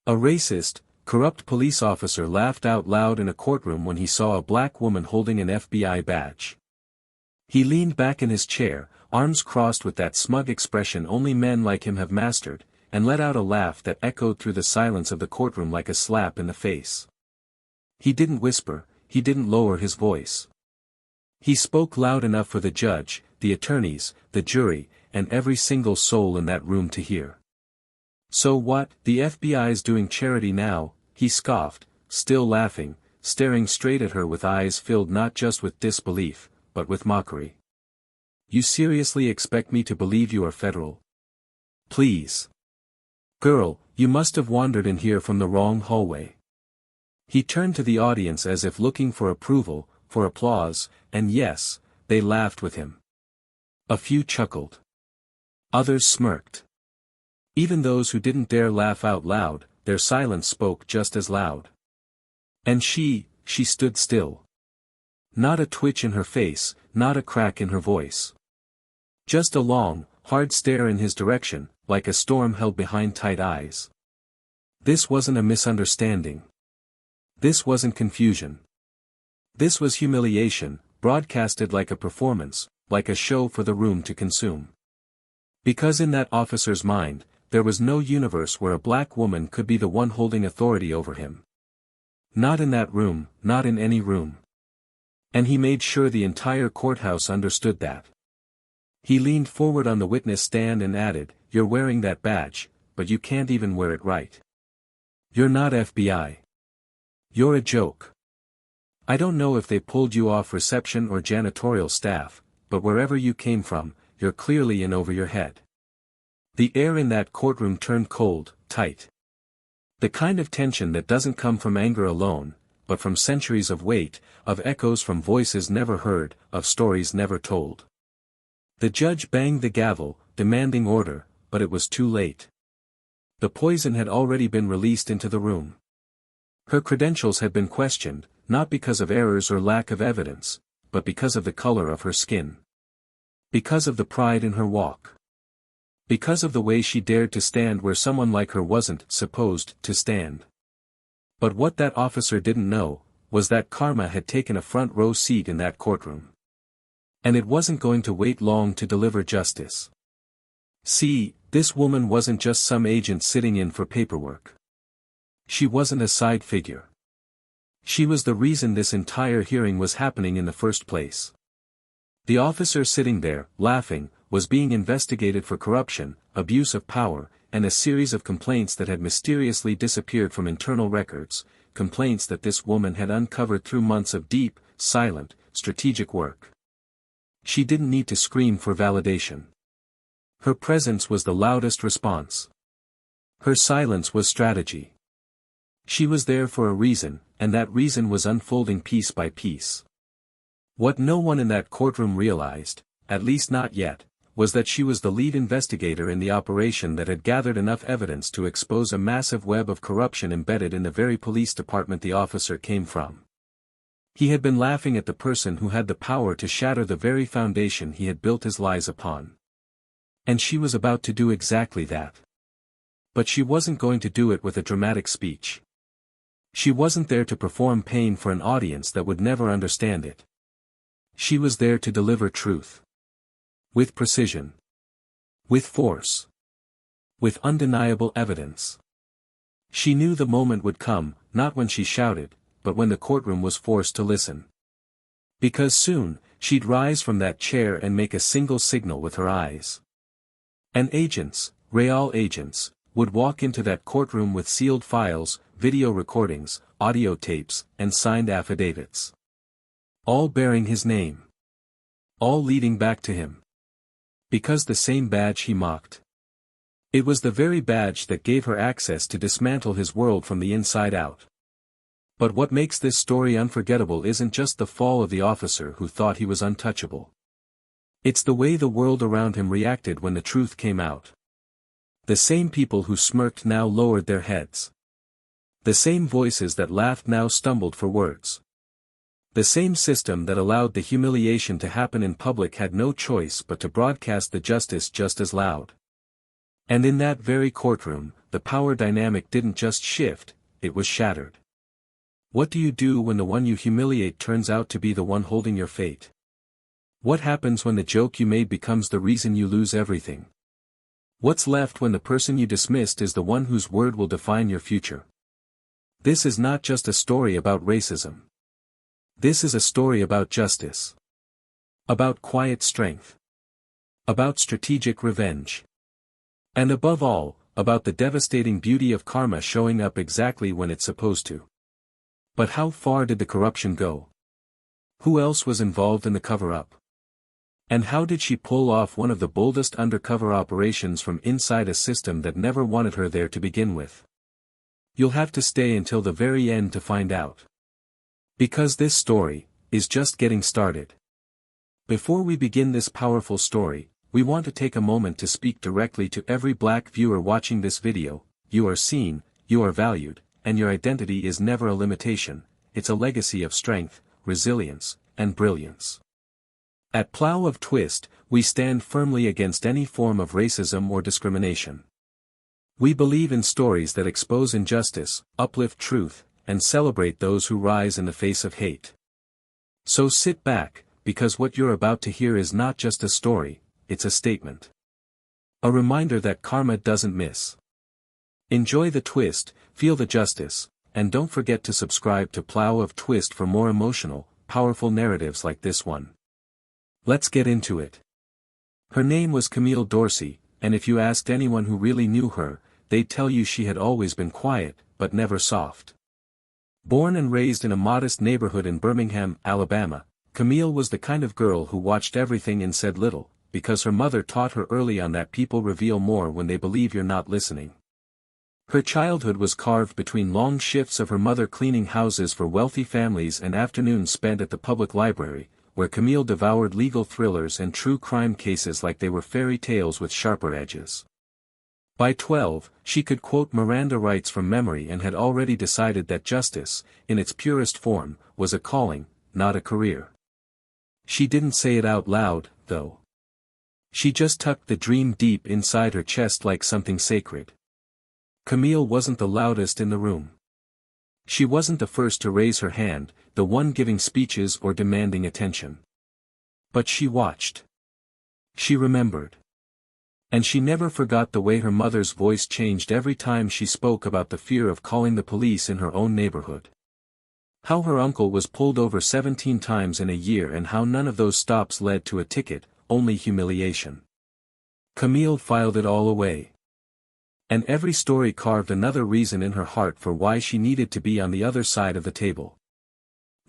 A racist, corrupt police officer laughed out loud in a courtroom when he saw a black woman holding an FBI badge. He leaned back in his chair, arms crossed with that smug expression only men like him have mastered, and let out a laugh that echoed through the silence of the courtroom like a slap in the face. He didn't whisper, he didn't lower his voice. He spoke loud enough for the judge, the attorneys, the jury, and every single soul in that room to hear. "So what, the FBI's doing charity now," he scoffed, still laughing, staring straight at her with eyes filled not just with disbelief, but with mockery. "You seriously expect me to believe you are federal? Please. Girl, you must have wandered in here from the wrong hallway." He turned to the audience as if looking for approval, for applause, and yes, they laughed with him. A few chuckled. Others smirked. Even those who didn't dare laugh out loud, their silence spoke just as loud. And she stood still. Not a twitch in her face, not a crack in her voice. Just a long, hard stare in his direction, like a storm held behind tight eyes. This wasn't a misunderstanding. This wasn't confusion. This was humiliation, broadcasted like a performance, like a show for the room to consume. Because in that officer's mind, there was no universe where a black woman could be the one holding authority over him. Not in that room, not in any room. And he made sure the entire courthouse understood that. He leaned forward on the witness stand and added, "You're wearing that badge, but you can't even wear it right. You're not FBI. You're a joke. I don't know if they pulled you off reception or janitorial staff, but wherever you came from, you're clearly in over your head." The air in that courtroom turned cold, tight. The kind of tension that doesn't come from anger alone, but from centuries of weight, of echoes from voices never heard, of stories never told. The judge banged the gavel, demanding order, but it was too late. The poison had already been released into the room. Her credentials had been questioned, not because of errors or lack of evidence, but because of the color of her skin. Because of the pride in her walk. Because of the way she dared to stand where someone like her wasn't supposed to stand. But what that officer didn't know, was that karma had taken a front row seat in that courtroom. And it wasn't going to wait long to deliver justice. See, this woman wasn't just some agent sitting in for paperwork. She wasn't a side figure. She was the reason this entire hearing was happening in the first place. The officer sitting there, laughing, was being investigated for corruption, abuse of power, and a series of complaints that had mysteriously disappeared from internal records, complaints that this woman had uncovered through months of deep, silent, strategic work. She didn't need to scream for validation. Her presence was the loudest response. Her silence was strategy. She was there for a reason, and that reason was unfolding piece by piece. What no one in that courtroom realized, at least not yet, was that she was the lead investigator in the operation that had gathered enough evidence to expose a massive web of corruption embedded in the very police department the officer came from. He had been laughing at the person who had the power to shatter the very foundation he had built his lies upon. And she was about to do exactly that. But she wasn't going to do it with a dramatic speech. She wasn't there to perform pain for an audience that would never understand it. She was there to deliver truth. With precision. With force. With undeniable evidence. She knew the moment would come, not when she shouted, but when the courtroom was forced to listen. Because soon, she'd rise from that chair and make a single signal with her eyes. And agents, real agents, would walk into that courtroom with sealed files, video recordings, audio tapes, and signed affidavits. All bearing his name. All leading back to him. Because the same badge he mocked. It was the very badge that gave her access to dismantle his world from the inside out. But what makes this story unforgettable isn't just the fall of the officer who thought he was untouchable. It's the way the world around him reacted when the truth came out. The same people who smirked now lowered their heads. The same voices that laughed now stumbled for words. The same system that allowed the humiliation to happen in public had no choice but to broadcast the justice just as loud. And in that very courtroom, the power dynamic didn't just shift, it was shattered. What do you do when the one you humiliate turns out to be the one holding your fate? What happens when the joke you made becomes the reason you lose everything? What's left when the person you dismissed is the one whose word will define your future? This is not just a story about racism. This is a story about justice. About quiet strength. About strategic revenge. And above all, about the devastating beauty of karma showing up exactly when it's supposed to. But how far did the corruption go? Who else was involved in the cover-up? And how did she pull off one of the boldest undercover operations from inside a system that never wanted her there to begin with? You'll have to stay until the very end to find out. Because this story is just getting started. Before we begin this powerful story, we want to take a moment to speak directly to every Black viewer watching this video. You are seen, you are valued, and your identity is never a limitation, it's a legacy of strength, resilience, and brilliance. At Plow of Twist, we stand firmly against any form of racism or discrimination. We believe in stories that expose injustice, uplift truth, and celebrate those who rise in the face of hate. So sit back, because what you're about to hear is not just a story, it's a statement. A reminder that karma doesn't miss. Enjoy the twist, feel the justice, and don't forget to subscribe to Plow of Twist for more emotional, powerful narratives like this one. Let's get into it. Her name was Camille Dorsey, and if you asked anyone who really knew her, they'd tell you she had always been quiet, but never soft. Born and raised in a modest neighborhood in Birmingham, Alabama, Camille was the kind of girl who watched everything and said little, because her mother taught her early on that people reveal more when they believe you're not listening. Her childhood was carved between long shifts of her mother cleaning houses for wealthy families and afternoons spent at the public library, where Camille devoured legal thrillers and true crime cases like they were fairy tales with sharper edges. By 12, she could quote Miranda rights from memory and had already decided that justice, in its purest form, was a calling, not a career. She didn't say it out loud, though. She just tucked the dream deep inside her chest like something sacred. Camille wasn't the loudest in the room. She wasn't the first to raise her hand, the one giving speeches or demanding attention. But she watched. She remembered. And she never forgot the way her mother's voice changed every time she spoke about the fear of calling the police in her own neighborhood. How her uncle was pulled over 17 times in a year and how none of those stops led to a ticket, only humiliation. Camille filed it all away. And every story carved another reason in her heart for why she needed to be on the other side of the table.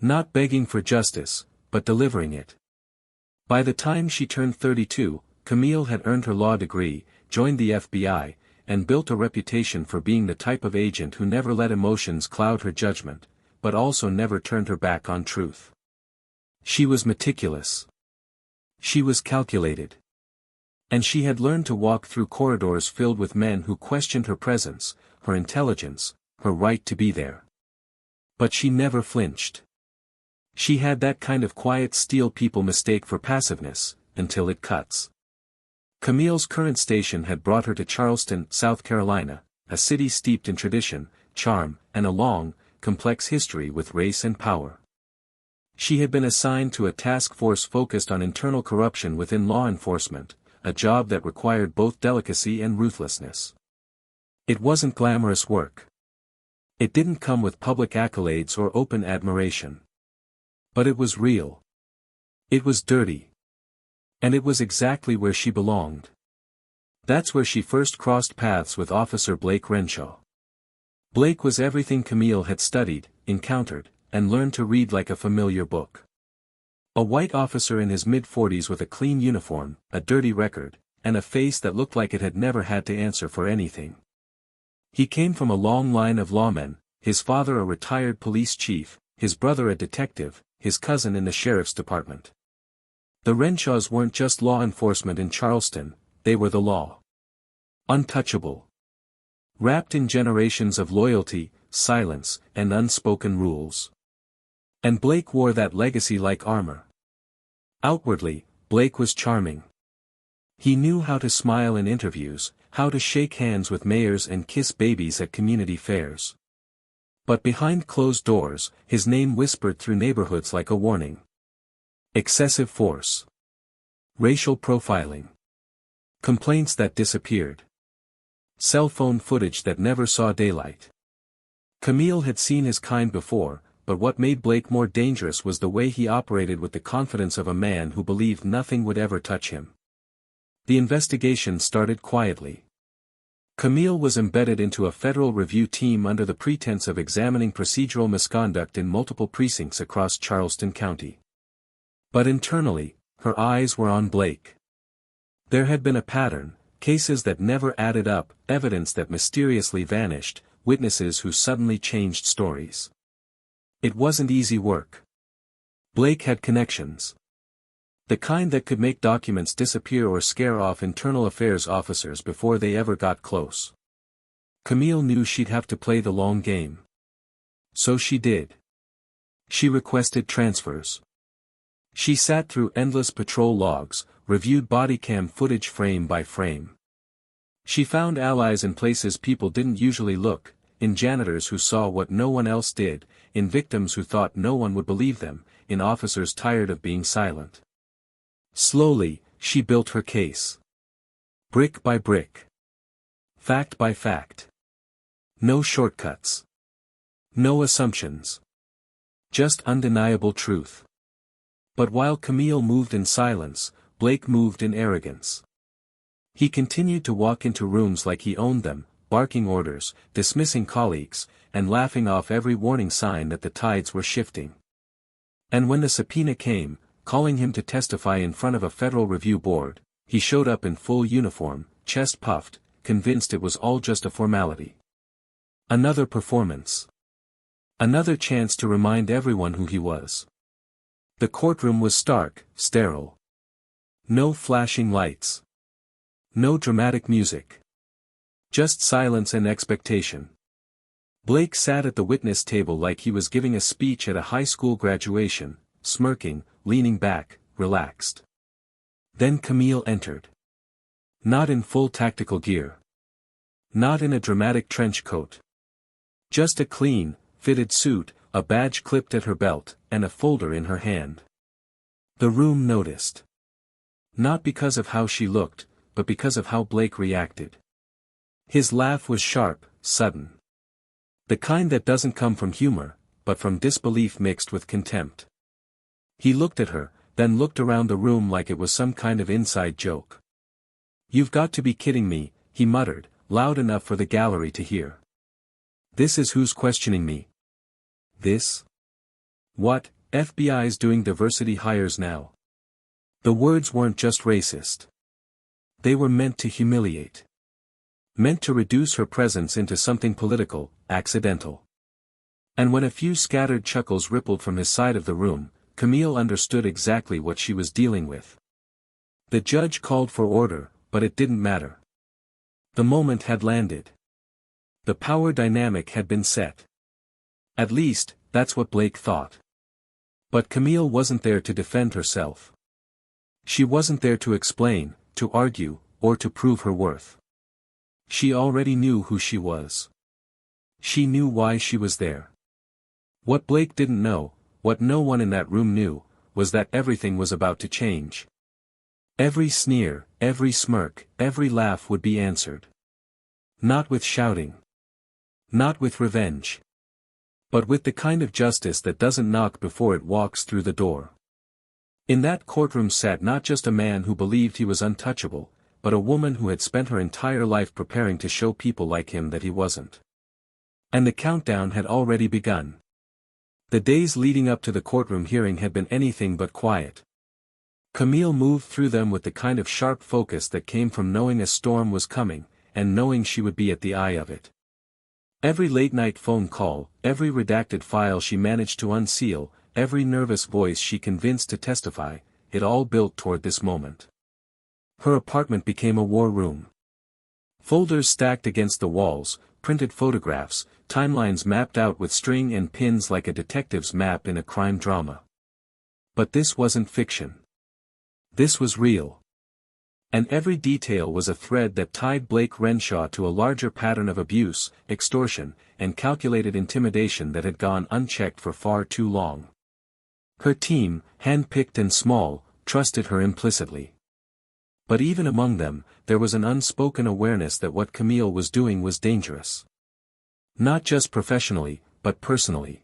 Not begging for justice, but delivering it. By the time she turned 32, Camille had earned her law degree, joined the FBI, and built a reputation for being the type of agent who never let emotions cloud her judgment, but also never turned her back on truth. She was meticulous. She was calculated. And she had learned to walk through corridors filled with men who questioned her presence, her intelligence, her right to be there. But she never flinched. She had that kind of quiet steel people mistake for passiveness, until it cuts. Camille's current station had brought her to Charleston, South Carolina, a city steeped in tradition, charm, and a long, complex history with race and power. She had been assigned to a task force focused on internal corruption within law enforcement, a job that required both delicacy and ruthlessness. It wasn't glamorous work. It didn't come with public accolades or open admiration. But it was real. It was dirty. And it was exactly where she belonged. That's where she first crossed paths with Officer Blake Renshaw. Blake was everything Camille had studied, encountered, and learned to read like a familiar book. A white officer in his mid-40s with a clean uniform, a dirty record, and a face that looked like it had never had to answer for anything. He came from a long line of lawmen, his father a retired police chief, his brother a detective, his cousin in the sheriff's department. The Renshaws weren't just law enforcement in Charleston, they were the law. Untouchable. Wrapped in generations of loyalty, silence, and unspoken rules. And Blake wore that legacy like armor. Outwardly, Blake was charming. He knew how to smile in interviews, how to shake hands with mayors and kiss babies at community fairs. But behind closed doors, his name whispered through neighborhoods like a warning. Excessive force. Racial profiling. Complaints that disappeared. Cell phone footage that never saw daylight. Camille had seen his kind before, but what made Blake more dangerous was the way he operated with the confidence of a man who believed nothing would ever touch him. The investigation started quietly. Camille was embedded into a federal review team under the pretense of examining procedural misconduct in multiple precincts across Charleston County. But internally, her eyes were on Blake. There had been a pattern, cases that never added up, evidence that mysteriously vanished, witnesses who suddenly changed stories. It wasn't easy work. Blake had connections. The kind that could make documents disappear or scare off internal affairs officers before they ever got close. Camille knew she'd have to play the long game. So she did. She requested transfers. She sat through endless patrol logs, reviewed body cam footage frame by frame. She found allies in places people didn't usually look, in janitors who saw what no one else did, in victims who thought no one would believe them, in officers tired of being silent. Slowly, she built her case. Brick by brick. Fact by fact. No shortcuts. No assumptions. Just undeniable truth. But while Camille moved in silence, Blake moved in arrogance. He continued to walk into rooms like he owned them, barking orders, dismissing colleagues, and laughing off every warning sign that the tides were shifting. And when the subpoena came, calling him to testify in front of a federal review board, he showed up in full uniform, chest puffed, convinced it was all just a formality. Another performance. Another chance to remind everyone who he was. The courtroom was stark, sterile. No flashing lights. No dramatic music. Just silence and expectation. Blake sat at the witness table like he was giving a speech at a high school graduation, smirking, leaning back, relaxed. Then Camille entered. Not in full tactical gear. Not in a dramatic trench coat. Just a clean, fitted suit, a badge clipped at her belt, and a folder in her hand. The room noticed. Not because of how she looked, but because of how Blake reacted. His laugh was sharp, sudden. The kind that doesn't come from humor, but from disbelief mixed with contempt. He looked at her, then looked around the room like it was some kind of inside joke. "You've got to be kidding me," he muttered, loud enough for the gallery to hear. "This is who's questioning me. This? What, FBI's doing diversity hires now?" The words weren't just racist. They were meant to humiliate. Meant to reduce her presence into something political, accidental. And when a few scattered chuckles rippled from his side of the room, Camille understood exactly what she was dealing with. The judge called for order, but it didn't matter. The moment had landed. The power dynamic had been set. At least, that's what Blake thought. But Camille wasn't there to defend herself. She wasn't there to explain, to argue, or to prove her worth. She already knew who she was. She knew why she was there. What Blake didn't know, what no one in that room knew, was that everything was about to change. Every sneer, every smirk, every laugh would be answered. Not with shouting. Not with revenge. But with the kind of justice that doesn't knock before it walks through the door. In that courtroom sat not just a man who believed he was untouchable, but a woman who had spent her entire life preparing to show people like him that he wasn't. And the countdown had already begun. The days leading up to the courtroom hearing had been anything but quiet. Camille moved through them with the kind of sharp focus that came from knowing a storm was coming, and knowing she would be at the eye of it. Every late-night phone call, every redacted file she managed to unseal, every nervous voice she convinced to testify, it all built toward this moment. Her apartment became a war room. Folders stacked against the walls, printed photographs, timelines mapped out with string and pins like a detective's map in a crime drama. But this wasn't fiction. This was real. And every detail was a thread that tied Blake Renshaw to a larger pattern of abuse, extortion, and calculated intimidation that had gone unchecked for far too long. Her team, hand-picked and small, trusted her implicitly. But even among them, there was an unspoken awareness that what Camille was doing was dangerous. Not just professionally, but personally.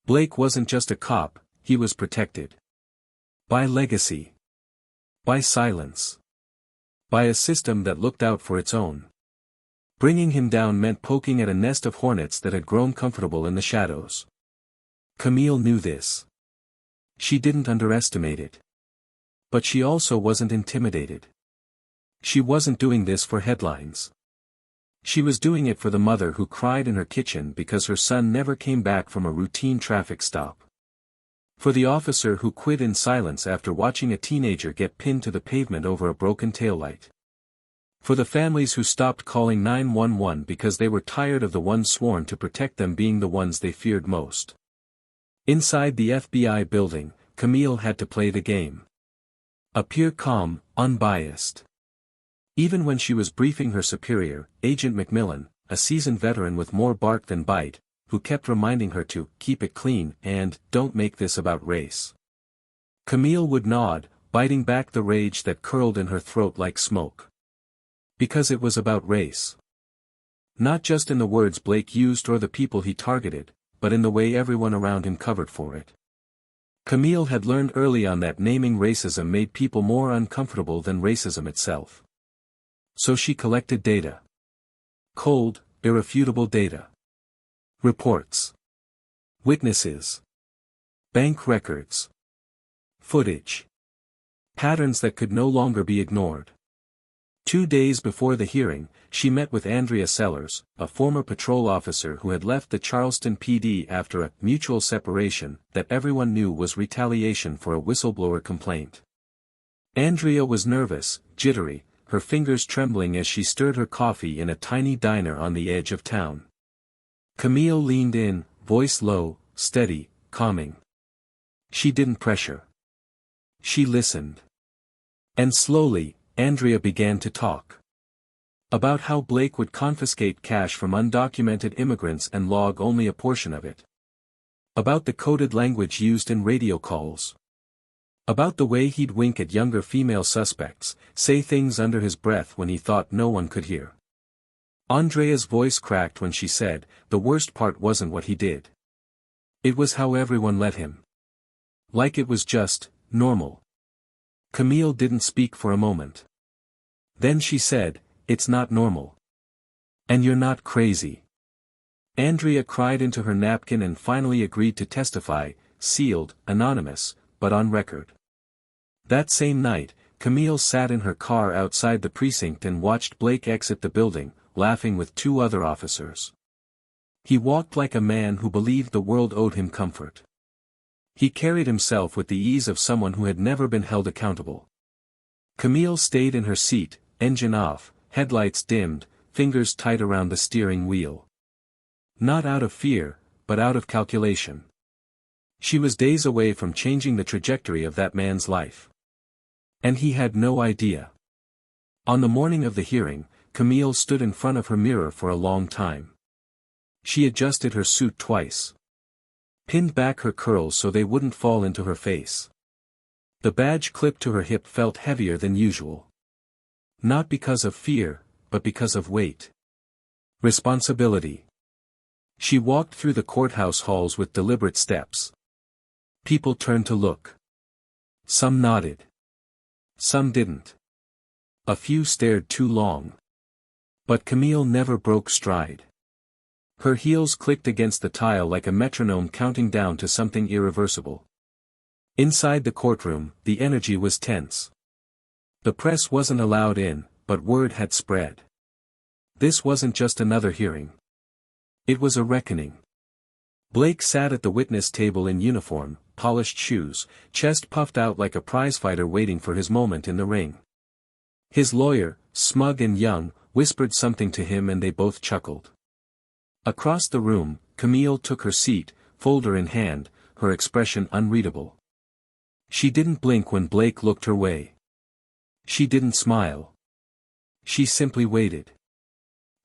Blake wasn't just a cop, he was protected. By legacy. By silence. By a system that looked out for its own. Bringing him down meant poking at a nest of hornets that had grown comfortable in the shadows. Camille knew this. She didn't underestimate it. But she also wasn't intimidated. She wasn't doing this for headlines. She was doing it for the mother who cried in her kitchen because her son never came back from a routine traffic stop. For the officer who quit in silence after watching a teenager get pinned to the pavement over a broken taillight. For the families who stopped calling 911 because they were tired of the ones sworn to protect them being the ones they feared most. Inside the FBI building, Camille had to play the game. Appear calm, unbiased. Even when she was briefing her superior, Agent McMillan, a seasoned veteran with more bark than bite, who kept reminding her to keep it clean and don't make this about race. Camille would nod, biting back the rage that curled in her throat like smoke. Because it was about race. Not just in the words Blake used or the people he targeted, but in the way everyone around him covered for it. Camille had learned early on that naming racism made people more uncomfortable than racism itself. So she collected data. Cold, irrefutable data. Reports. Witnesses. Bank records. Footage. Patterns that could no longer be ignored. 2 days before the hearing, she met with Andrea Sellers, a former patrol officer who had left the Charleston PD after a mutual separation that everyone knew was retaliation for a whistleblower complaint. Andrea was nervous, jittery, her fingers trembling as she stirred her coffee in a tiny diner on the edge of town. Camille leaned in, voice low, steady, calming. She didn't pressure. She listened. And slowly, Andrea began to talk. About how Blake would confiscate cash from undocumented immigrants and log only a portion of it. About the coded language used in radio calls. About the way he'd wink at younger female suspects, say things under his breath when he thought no one could hear. Andrea's voice cracked when she said, the worst part wasn't what he did. It was how everyone let him. Like it was just, normal. Camille didn't speak for a moment. Then she said, it's not normal. And you're not crazy. Andrea cried into her napkin and finally agreed to testify, sealed, anonymous, but on record. That same night, Camille sat in her car outside the precinct and watched Blake exit the building, laughing with 2 other officers. He walked like a man who believed the world owed him comfort. He carried himself with the ease of someone who had never been held accountable. Camille stayed in her seat, engine off, headlights dimmed, fingers tight around the steering wheel. Not out of fear, but out of calculation. She was days away from changing the trajectory of that man's life. And he had no idea. On the morning of the hearing, Camille stood in front of her mirror for a long time. She adjusted her suit twice. Pinned back her curls so they wouldn't fall into her face. The badge clipped to her hip felt heavier than usual. Not because of fear, but because of weight. Responsibility. She walked through the courthouse halls with deliberate steps. People turned to look. Some nodded. Some didn't. A few stared too long. But Camille never broke stride. Her heels clicked against the tile like a metronome counting down to something irreversible. Inside the courtroom, the energy was tense. The press wasn't allowed in, but word had spread. This wasn't just another hearing. It was a reckoning. Blake sat at the witness table in uniform, polished shoes, chest puffed out like a prizefighter waiting for his moment in the ring. His lawyer, smug and young, whispered something to him and they both chuckled. Across the room, Camille took her seat, folder in hand, her expression unreadable. She didn't blink when Blake looked her way. She didn't smile. She simply waited.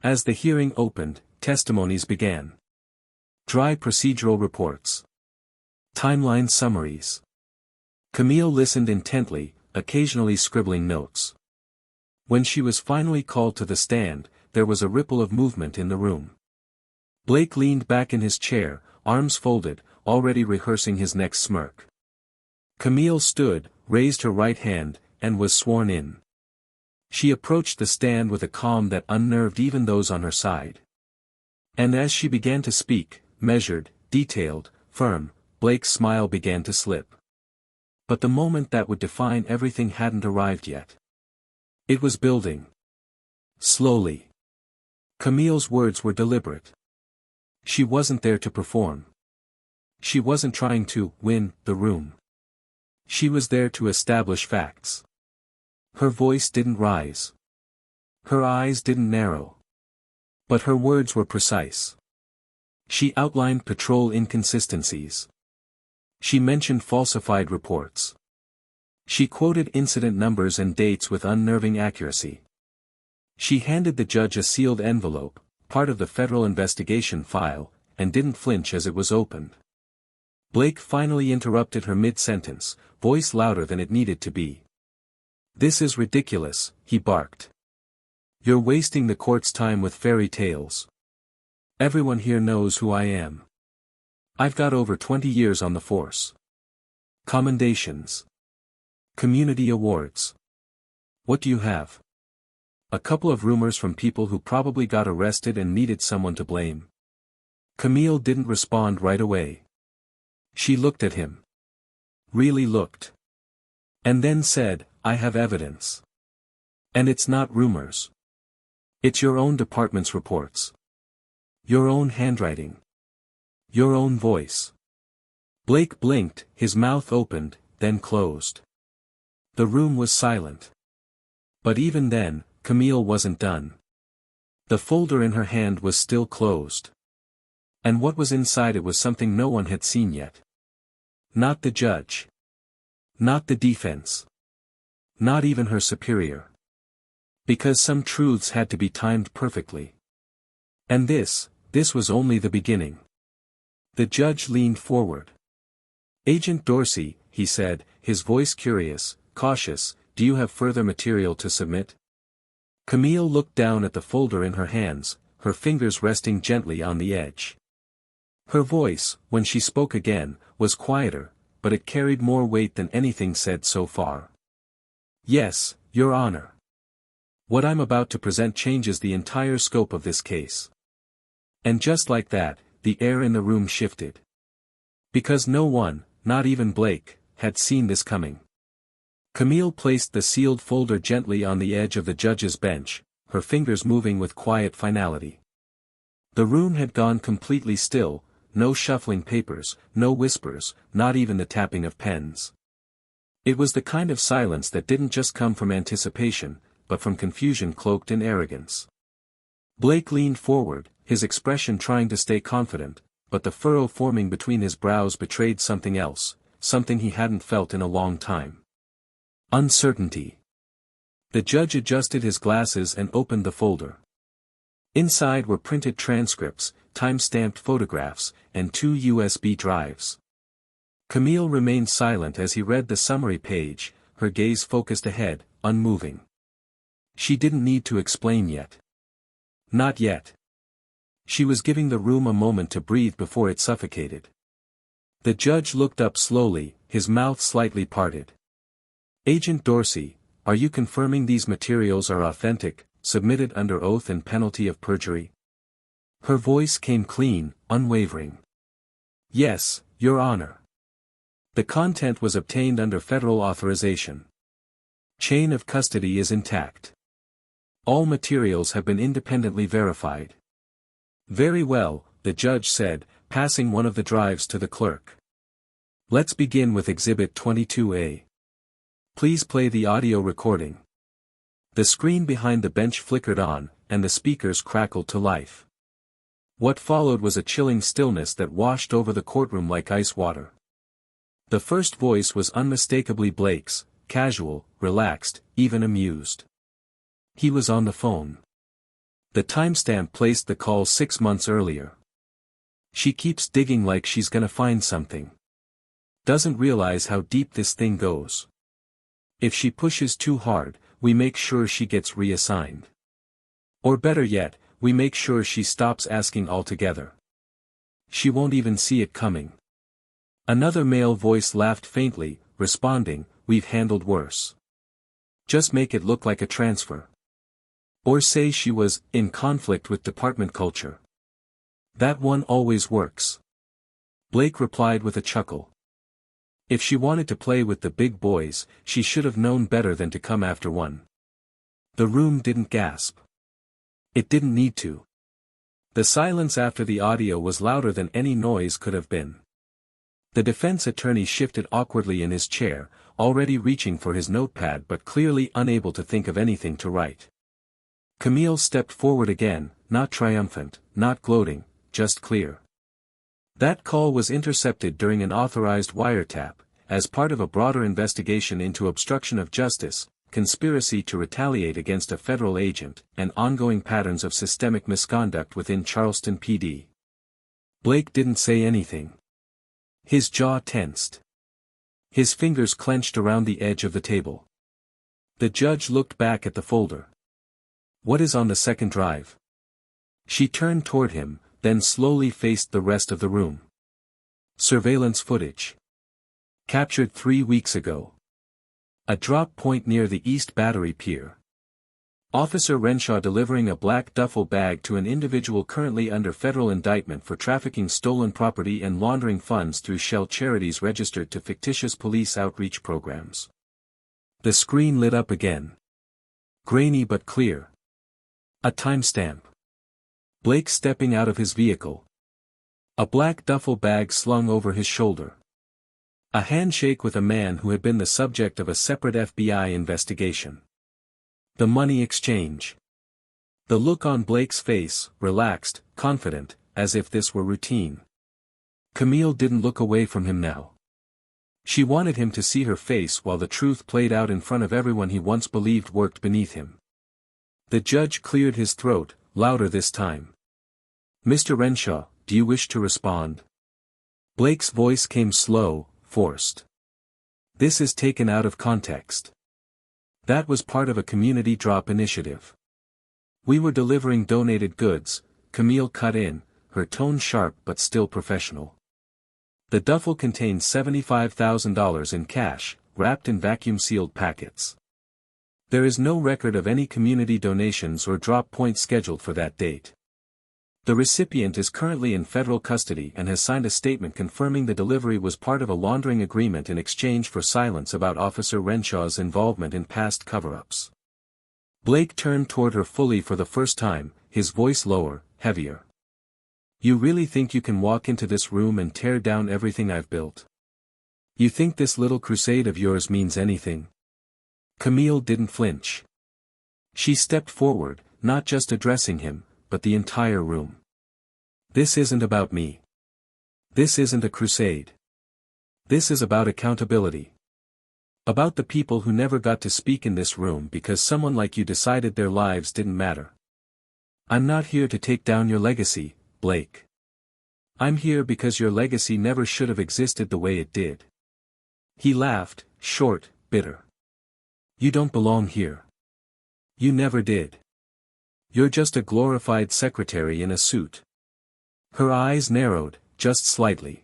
As the hearing opened, testimonies began. Dry procedural reports. Timeline summaries. Camille listened intently, occasionally scribbling notes. When she was finally called to the stand, there was a ripple of movement in the room. Blake leaned back in his chair, arms folded, already rehearsing his next smirk. Camille stood, raised her right hand, and was sworn in. She approached the stand with a calm that unnerved even those on her side. And as she began to speak, measured, detailed, firm, Blake's smile began to slip. But the moment that would define everything hadn't arrived yet. It was building. Slowly. Camille's words were deliberate. She wasn't there to perform. She wasn't trying to win the room. She was there to establish facts. Her voice didn't rise. Her eyes didn't narrow. But her words were precise. She outlined patrol inconsistencies. She mentioned falsified reports. She quoted incident numbers and dates with unnerving accuracy. She handed the judge a sealed envelope, part of the federal investigation file, and didn't flinch as it was opened. Blake finally interrupted her mid-sentence, voice louder than it needed to be. "This is ridiculous," he barked. "You're wasting the court's time with fairy tales. Everyone here knows who I am. I've got over 20 years on the force. Commendations. Community awards. What do you have? A couple of rumors from people who probably got arrested and needed someone to blame." Camille didn't respond right away. She looked at him. Really looked. And then said, "I have evidence. And it's not rumors. It's your own department's reports. Your own handwriting. Your own voice." Blake blinked, his mouth opened, then closed. The room was silent. But even then, Camille wasn't done. The folder in her hand was still closed. And what was inside it was something no one had seen yet. Not the judge. Not the defense. Not even her superior. Because some truths had to be timed perfectly. And this was only the beginning. The judge leaned forward. "Agent Dorsey," he said, his voice curious, cautious, "do you have further material to submit?" Camille looked down at the folder in her hands, her fingers resting gently on the edge. Her voice, when she spoke again, was quieter, but it carried more weight than anything said so far. "Yes, Your Honor. What I'm about to present changes the entire scope of this case." And just like that, the air in the room shifted. Because no one, not even Blake, had seen this coming. Camille placed the sealed folder gently on the edge of the judge's bench, her fingers moving with quiet finality. The room had gone completely still, no shuffling papers, no whispers, not even the tapping of pens. It was the kind of silence that didn't just come from anticipation, but from confusion cloaked in arrogance. Blake leaned forward, his expression trying to stay confident, but the furrow forming between his brows betrayed something else, something he hadn't felt in a long time. Uncertainty. The judge adjusted his glasses and opened the folder. Inside were printed transcripts, time-stamped photographs, and 2 USB drives. Camille remained silent as he read the summary page, her gaze focused ahead, unmoving. She didn't need to explain yet. Not yet. She was giving the room a moment to breathe before it suffocated. The judge looked up slowly, his mouth slightly parted. "Agent Dorsey, are you confirming these materials are authentic, submitted under oath and penalty of perjury?" Her voice came clean, unwavering. "Yes, Your Honor. The content was obtained under federal authorization. Chain of custody is intact. All materials have been independently verified." "Very well," the judge said, passing one of the drives to the clerk. "Let's begin with Exhibit 22A. Please play the audio recording." The screen behind the bench flickered on, and the speakers crackled to life. What followed was a chilling stillness that washed over the courtroom like ice water. The first voice was unmistakably Blake's, casual, relaxed, even amused. He was on the phone. The timestamp placed the call 6 months earlier. She keeps digging like she's gonna find something. Doesn't realize how deep this thing goes. If she pushes too hard, we make sure she gets reassigned. Or better yet, we make sure she stops asking altogether. She won't even see it coming. Another male voice laughed faintly, responding, "We've handled worse. Just make it look like a transfer. Or say she was in conflict with department culture. That one always works." Blake replied with a chuckle. If she wanted to play with the big boys, she should have known better than to come after one. The room didn't gasp. It didn't need to. The silence after the audio was louder than any noise could have been. The defense attorney shifted awkwardly in his chair, already reaching for his notepad but clearly unable to think of anything to write. Camille stepped forward again, not triumphant, not gloating, just clear. That call was intercepted during an authorized wiretap, as part of a broader investigation into obstruction of justice, conspiracy to retaliate against a federal agent, and ongoing patterns of systemic misconduct within Charleston PD. Blake didn't say anything. His jaw tensed. His fingers clenched around the edge of the table. The judge looked back at the folder. "What is on the second drive?" She turned toward him, then slowly faced the rest of the room. "Surveillance footage. Captured 3 weeks ago. A drop point near the East Battery Pier. Officer Renshaw delivering a black duffel bag to an individual currently under federal indictment for trafficking stolen property and laundering funds through shell charities registered to fictitious police outreach programs." The screen lit up again. Grainy but clear. A timestamp. Blake stepping out of his vehicle. A black duffel bag slung over his shoulder. A handshake with a man who had been the subject of a separate FBI investigation. The money exchange. The look on Blake's face, relaxed, confident, as if this were routine. Camille didn't look away from him now. She wanted him to see her face while the truth played out in front of everyone he once believed worked beneath him. The judge cleared his throat, louder this time. "Mr. Renshaw, do you wish to respond?" Blake's voice came slow, forced. "This is taken out of context. That was part of a community drop initiative. We were delivering donated goods," Camille cut in, her tone sharp but still professional. "The duffel contained $75,000 in cash, wrapped in vacuum-sealed packets. There is no record of any community donations or drop points scheduled for that date. The recipient is currently in federal custody and has signed a statement confirming the delivery was part of a laundering agreement in exchange for silence about Officer Renshaw's involvement in past cover-ups." Blake turned toward her fully for the first time, his voice lower, heavier. "You really think you can walk into this room and tear down everything I've built? You think this little crusade of yours means anything?" Camille didn't flinch. She stepped forward, not just addressing him, but the entire room. "This isn't about me. This isn't a crusade. This is about accountability. About the people who never got to speak in this room because someone like you decided their lives didn't matter. I'm not here to take down your legacy, Blake. I'm here because your legacy never should have existed the way it did." He laughed, short, bitter. "You don't belong here. You never did. You're just a glorified secretary in a suit." Her eyes narrowed, just slightly.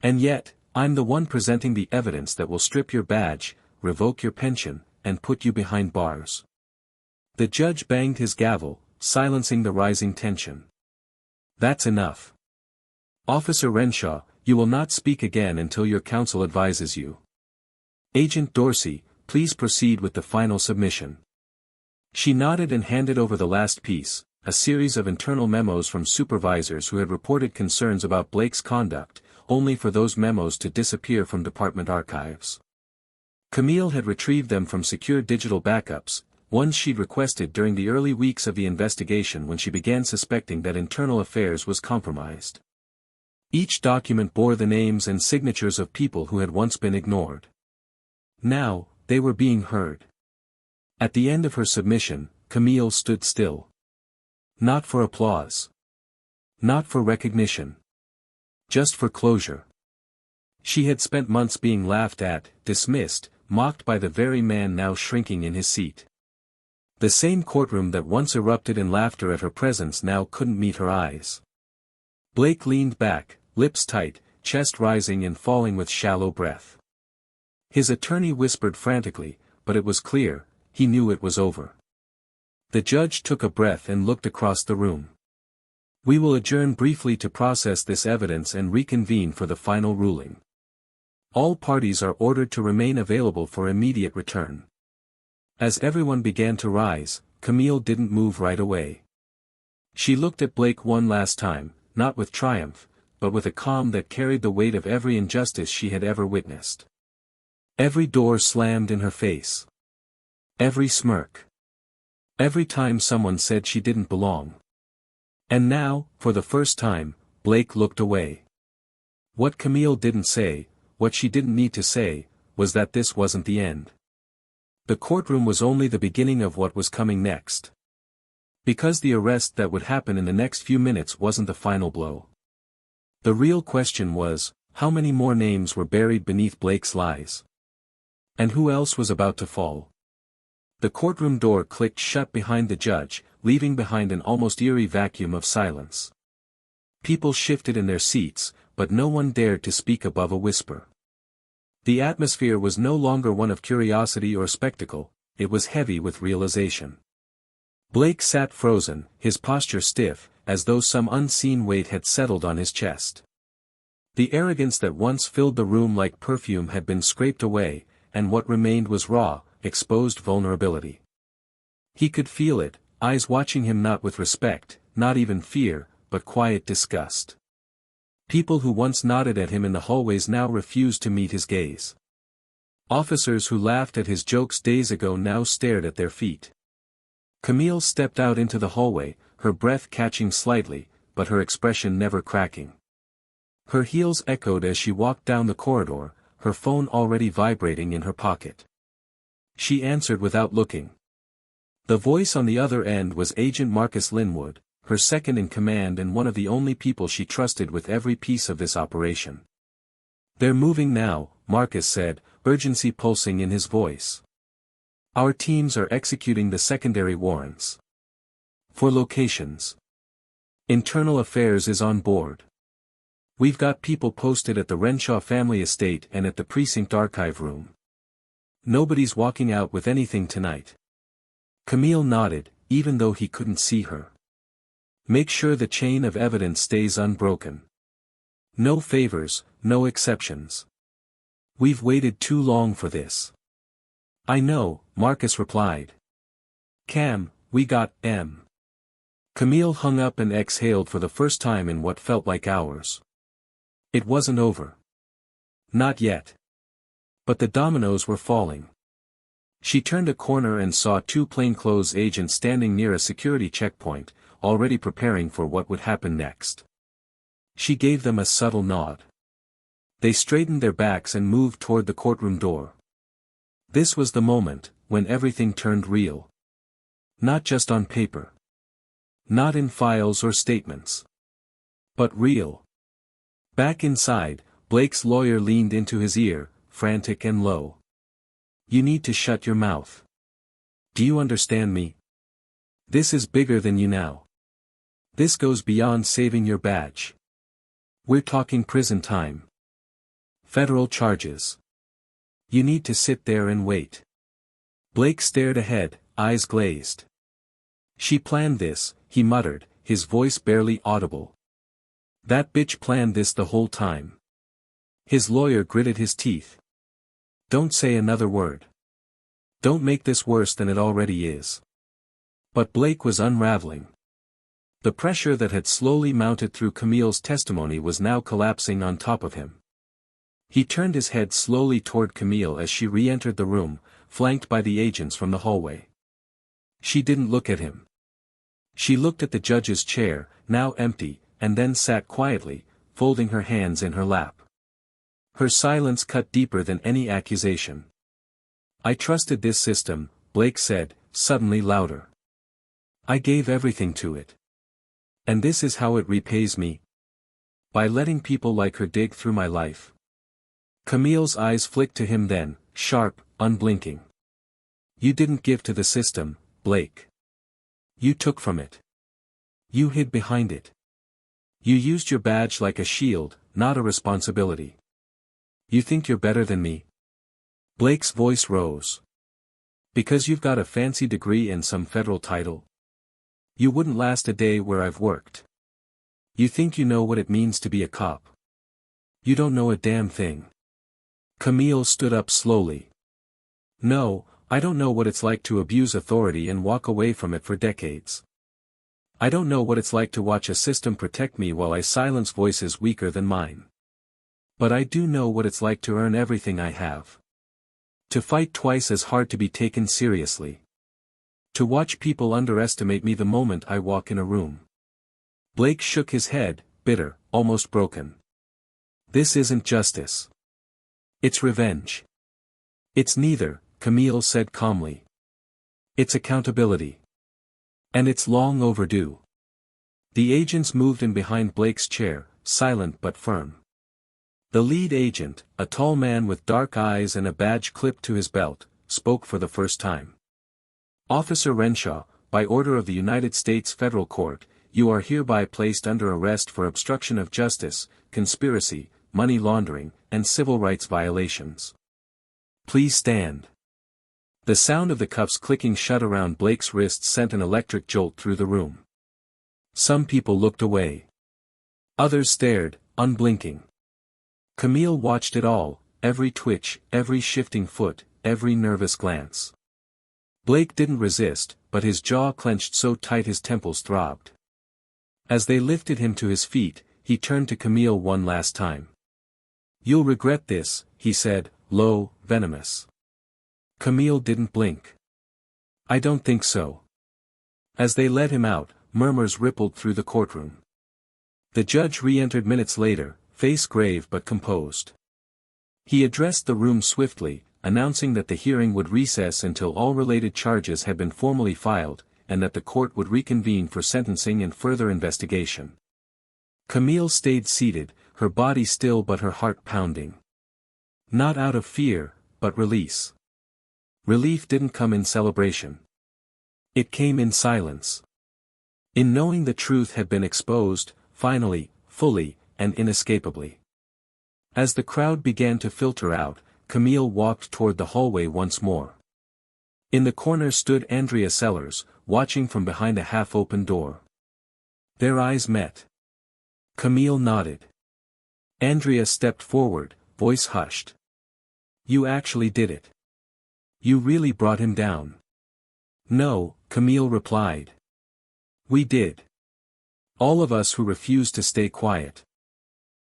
"And yet, I'm the one presenting the evidence that will strip your badge, revoke your pension, and put you behind bars." The judge banged his gavel, silencing the rising tension. "That's enough. Officer Renshaw, you will not speak again until your counsel advises you. Agent Dorsey, please proceed with the final submission." She nodded and handed over the last piece, a series of internal memos from supervisors who had reported concerns about Blake's conduct, only for those memos to disappear from department archives. Camille had retrieved them from secure digital backups, ones she'd requested during the early weeks of the investigation when she began suspecting that internal affairs was compromised. Each document bore the names and signatures of people who had once been ignored. Now, they were being heard. At the end of her submission, Camille stood still. Not for applause. Not for recognition. Just for closure. She had spent months being laughed at, dismissed, mocked by the very man now shrinking in his seat. The same courtroom that once erupted in laughter at her presence now couldn't meet her eyes. Blake leaned back, lips tight, chest rising and falling with shallow breath. His attorney whispered frantically, but it was clear, he knew it was over. The judge took a breath and looked across the room. We will adjourn briefly to process this evidence and reconvene for the final ruling. All parties are ordered to remain available for immediate return. As everyone began to rise, Camille didn't move right away. She looked at Blake one last time, not with triumph, but with a calm that carried the weight of every injustice she had ever witnessed. Every door slammed in her face. Every smirk. Every time someone said she didn't belong. And now, for the first time, Blake looked away. What Camille didn't say, what she didn't need to say, was that this wasn't the end. The courtroom was only the beginning of what was coming next. Because the arrest that would happen in the next few minutes wasn't the final blow. The real question was, how many more names were buried beneath Blake's lies? And who else was about to fall? The courtroom door clicked shut behind the judge, leaving behind an almost eerie vacuum of silence. People shifted in their seats, but no one dared to speak above a whisper. The atmosphere was no longer one of curiosity or spectacle, it was heavy with realization. Blake sat frozen, his posture stiff, as though some unseen weight had settled on his chest. The arrogance that once filled the room like perfume had been scraped away, and what remained was raw, exposed vulnerability. He could feel it, eyes watching him not with respect, not even fear, but quiet disgust. People who once nodded at him in the hallways now refused to meet his gaze. Officers who laughed at his jokes days ago now stared at their feet. Camille stepped out into the hallway, her breath catching slightly, but her expression never cracking. Her heels echoed as she walked down the corridor, her phone already vibrating in her pocket. She answered without looking. The voice on the other end was Agent Marcus Linwood, her second in command and one of the only people she trusted with every piece of this operation. "They're moving now," Marcus said, urgency pulsing in his voice. "Our teams are executing the secondary warrants. For locations. Internal Affairs is on board. We've got people posted at the Renshaw family estate and at the precinct archive room. Nobody's walking out with anything tonight." Camille nodded, even though he couldn't see her. "Make sure the chain of evidence stays unbroken. No favors, no exceptions. We've waited too long for this." "I know," Marcus replied. "Cam, we got M." Camille hung up and exhaled for the first time in what felt like hours. It wasn't over. Not yet. But the dominoes were falling. She turned a corner and saw two plainclothes agents standing near a security checkpoint, already preparing for what would happen next. She gave them a subtle nod. They straightened their backs and moved toward the courtroom door. This was the moment, when everything turned real. Not just on paper. Not in files or statements. But real. Back inside, Blake's lawyer leaned into his ear, frantic and low. "You need to shut your mouth. Do you understand me? This is bigger than you now. This goes beyond saving your badge. We're talking prison time. Federal charges. You need to sit there and wait." Blake stared ahead, eyes glazed. "She planned this," he muttered, his voice barely audible. "That bitch planned this the whole time." His lawyer gritted his teeth. "Don't say another word. Don't make this worse than it already is." But Blake was unraveling. The pressure that had slowly mounted through Camille's testimony was now collapsing on top of him. He turned his head slowly toward Camille as she re-entered the room, flanked by the agents from the hallway. She didn't look at him. She looked at the judge's chair, now empty, and then sat quietly, folding her hands in her lap. Her silence cut deeper than any accusation. I trusted this system, Blake said, suddenly louder. I gave everything to it. And this is how it repays me. By letting people like her dig through my life. Camille's eyes flicked to him then, sharp, unblinking. You didn't give to the system, Blake. You took from it. You hid behind it. You used your badge like a shield, not a responsibility. You think you're better than me? Blake's voice rose. Because you've got a fancy degree and some federal title? You wouldn't last a day where I've worked. You think you know what it means to be a cop? You don't know a damn thing. Camille stood up slowly. No, I don't know what it's like to abuse authority and walk away from it for decades. I don't know what it's like to watch a system protect me while I silence voices weaker than mine. But I do know what it's like to earn everything I have. To fight twice as hard to be taken seriously. To watch people underestimate me the moment I walk in a room. Blake shook his head, bitter, almost broken. This isn't justice. It's revenge. It's neither, Camille said calmly. It's accountability. And it's long overdue. The agents moved in behind Blake's chair, silent but firm. The lead agent, a tall man with dark eyes and a badge clipped to his belt, spoke for the first time. Officer Renshaw, by order of the United States Federal Court, you are hereby placed under arrest for obstruction of justice, conspiracy, money laundering, and civil rights violations. Please stand. The sound of the cuffs clicking shut around Blake's wrists sent an electric jolt through the room. Some people looked away. Others stared, unblinking. Camille watched it all, every twitch, every shifting foot, every nervous glance. Blake didn't resist, but his jaw clenched so tight his temples throbbed. As they lifted him to his feet, he turned to Camille one last time. You'll regret this, he said, low, venomous. Camille didn't blink. I don't think so. As they led him out, murmurs rippled through the courtroom. The judge re-entered minutes later, face grave but composed. He addressed the room swiftly, announcing that the hearing would recess until all related charges had been formally filed, and that the court would reconvene for sentencing and further investigation. Camille stayed seated, her body still but her heart pounding. Not out of fear, but release. Relief didn't come in celebration. It came in silence. In knowing the truth had been exposed, finally, fully, and inescapably. As the crowd began to filter out, Camille walked toward the hallway once more. In the corner stood Andrea Sellers, watching from behind a half-open door. Their eyes met. Camille nodded. Andrea stepped forward, voice hushed. You actually did it. You really brought him down. No, Camille replied. We did. All of us who refused to stay quiet.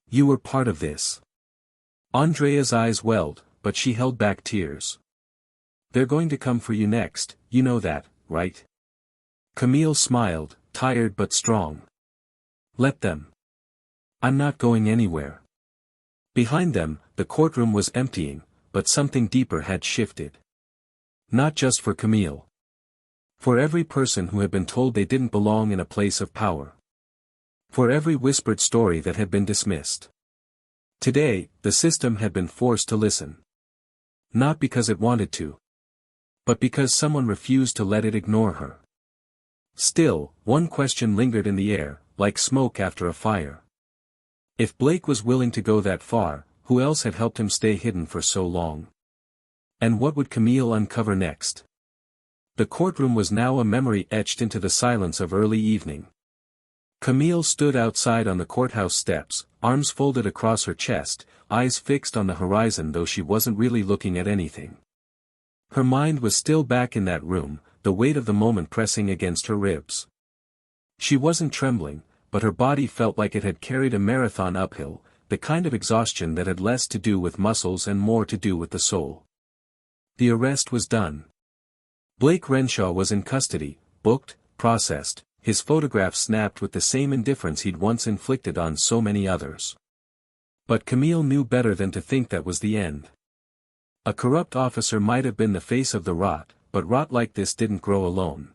You were part of this. Andrea's eyes welled, but she held back tears. They're going to come for you next, you know that, right? Camille smiled, tired but strong. Let them. I'm not going anywhere. Behind them, the courtroom was emptying, but something deeper had shifted. Not just for Camille. For every person who had been told they didn't belong in a place of power. For every whispered story that had been dismissed. Today, the system had been forced to listen. Not because it wanted to. But because someone refused to let it ignore her. Still, one question lingered in the air, like smoke after a fire. If Blake was willing to go that far, who else had helped him stay hidden for so long? And what would Camille uncover next? The courtroom was now a memory etched into the silence of early evening. Camille stood outside on the courthouse steps, arms folded across her chest, eyes fixed on the horizon though she wasn't really looking at anything. Her mind was still back in that room, the weight of the moment pressing against her ribs. She wasn't trembling, but her body felt like it had carried a marathon uphill, the kind of exhaustion that had less to do with muscles and more to do with the soul. The arrest was done. Blake Renshaw was in custody, booked, processed, his photograph snapped with the same indifference he'd once inflicted on so many others. But Camille knew better than to think that was the end. A corrupt officer might have been the face of the rot, but rot like this didn't grow alone.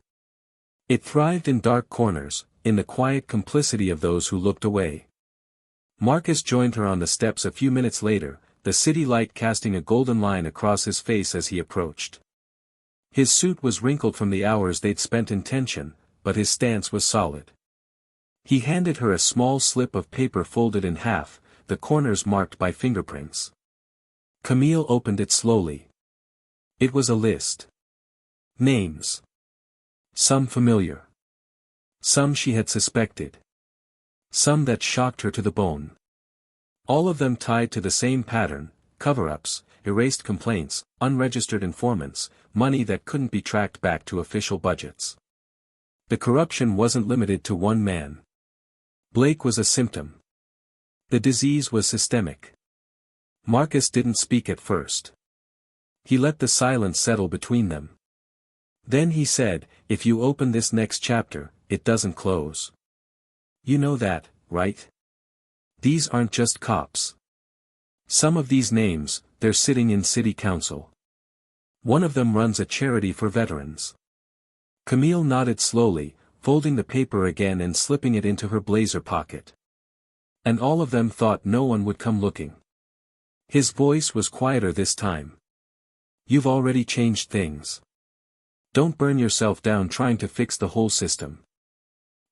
It thrived in dark corners, in the quiet complicity of those who looked away. Marcus joined her on the steps a few minutes later, the city light casting a golden line across his face as he approached. His suit was wrinkled from the hours they'd spent in tension, but his stance was solid. He handed her a small slip of paper folded in half, the corners marked by fingerprints. Camille opened it slowly. It was a list. Names. Some familiar. Some she had suspected. Some that shocked her to the bone. All of them tied to the same pattern: cover-ups, erased complaints, unregistered informants, money that couldn't be tracked back to official budgets. The corruption wasn't limited to one man. Blake was a symptom. The disease was systemic. Marcus didn't speak at first. He let the silence settle between them. Then he said, "If you open this next chapter, it doesn't close. You know that, right? These aren't just cops. Some of these names, they're sitting in city council. One of them runs a charity for veterans." Camille nodded slowly, folding the paper again and slipping it into her blazer pocket. "And all of them thought no one would come looking." His voice was quieter this time. "You've already changed things. Don't burn yourself down trying to fix the whole system."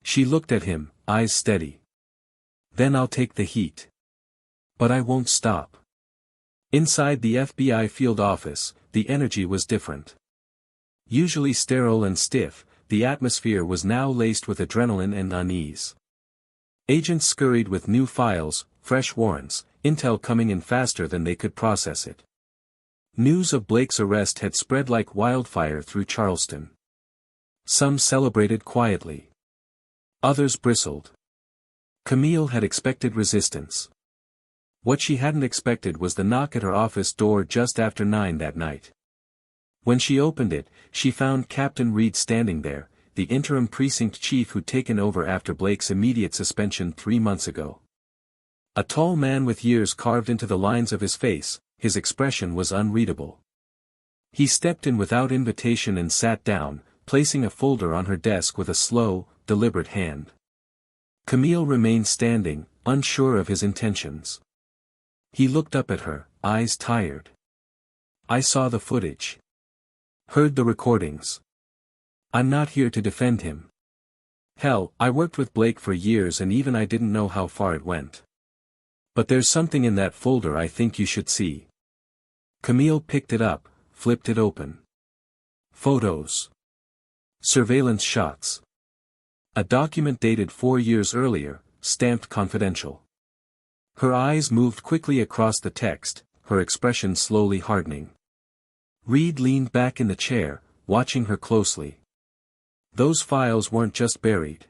She looked at him, eyes steady. "Then I'll take the heat. But I won't stop." Inside the FBI field office, the energy was different. Usually sterile and stiff, the atmosphere was now laced with adrenaline and unease. Agents scurried with new files, fresh warrants, intel coming in faster than they could process it. News of Blake's arrest had spread like wildfire through Charleston. Some celebrated quietly. Others bristled. Camille had expected resistance. What she hadn't expected was the knock at her office door just after 9 that night. When she opened it, she found Captain Reed standing there, the interim precinct chief who'd taken over after Blake's immediate suspension 3 months ago. A tall man with years carved into the lines of his face, his expression was unreadable. He stepped in without invitation and sat down, placing a folder on her desk with a slow, deliberate hand. Camille remained standing, unsure of his intentions. He looked up at her, eyes tired. "I saw the footage. Heard the recordings. I'm not here to defend him. Hell, I worked with Blake for years and even I didn't know how far it went. But there's something in that folder I think you should see." Camille picked it up, flipped it open. Photos. Surveillance shots. A document dated 4 years earlier, stamped confidential. Her eyes moved quickly across the text, her expression slowly hardening. Reed leaned back in the chair, watching her closely. Those files weren't just buried.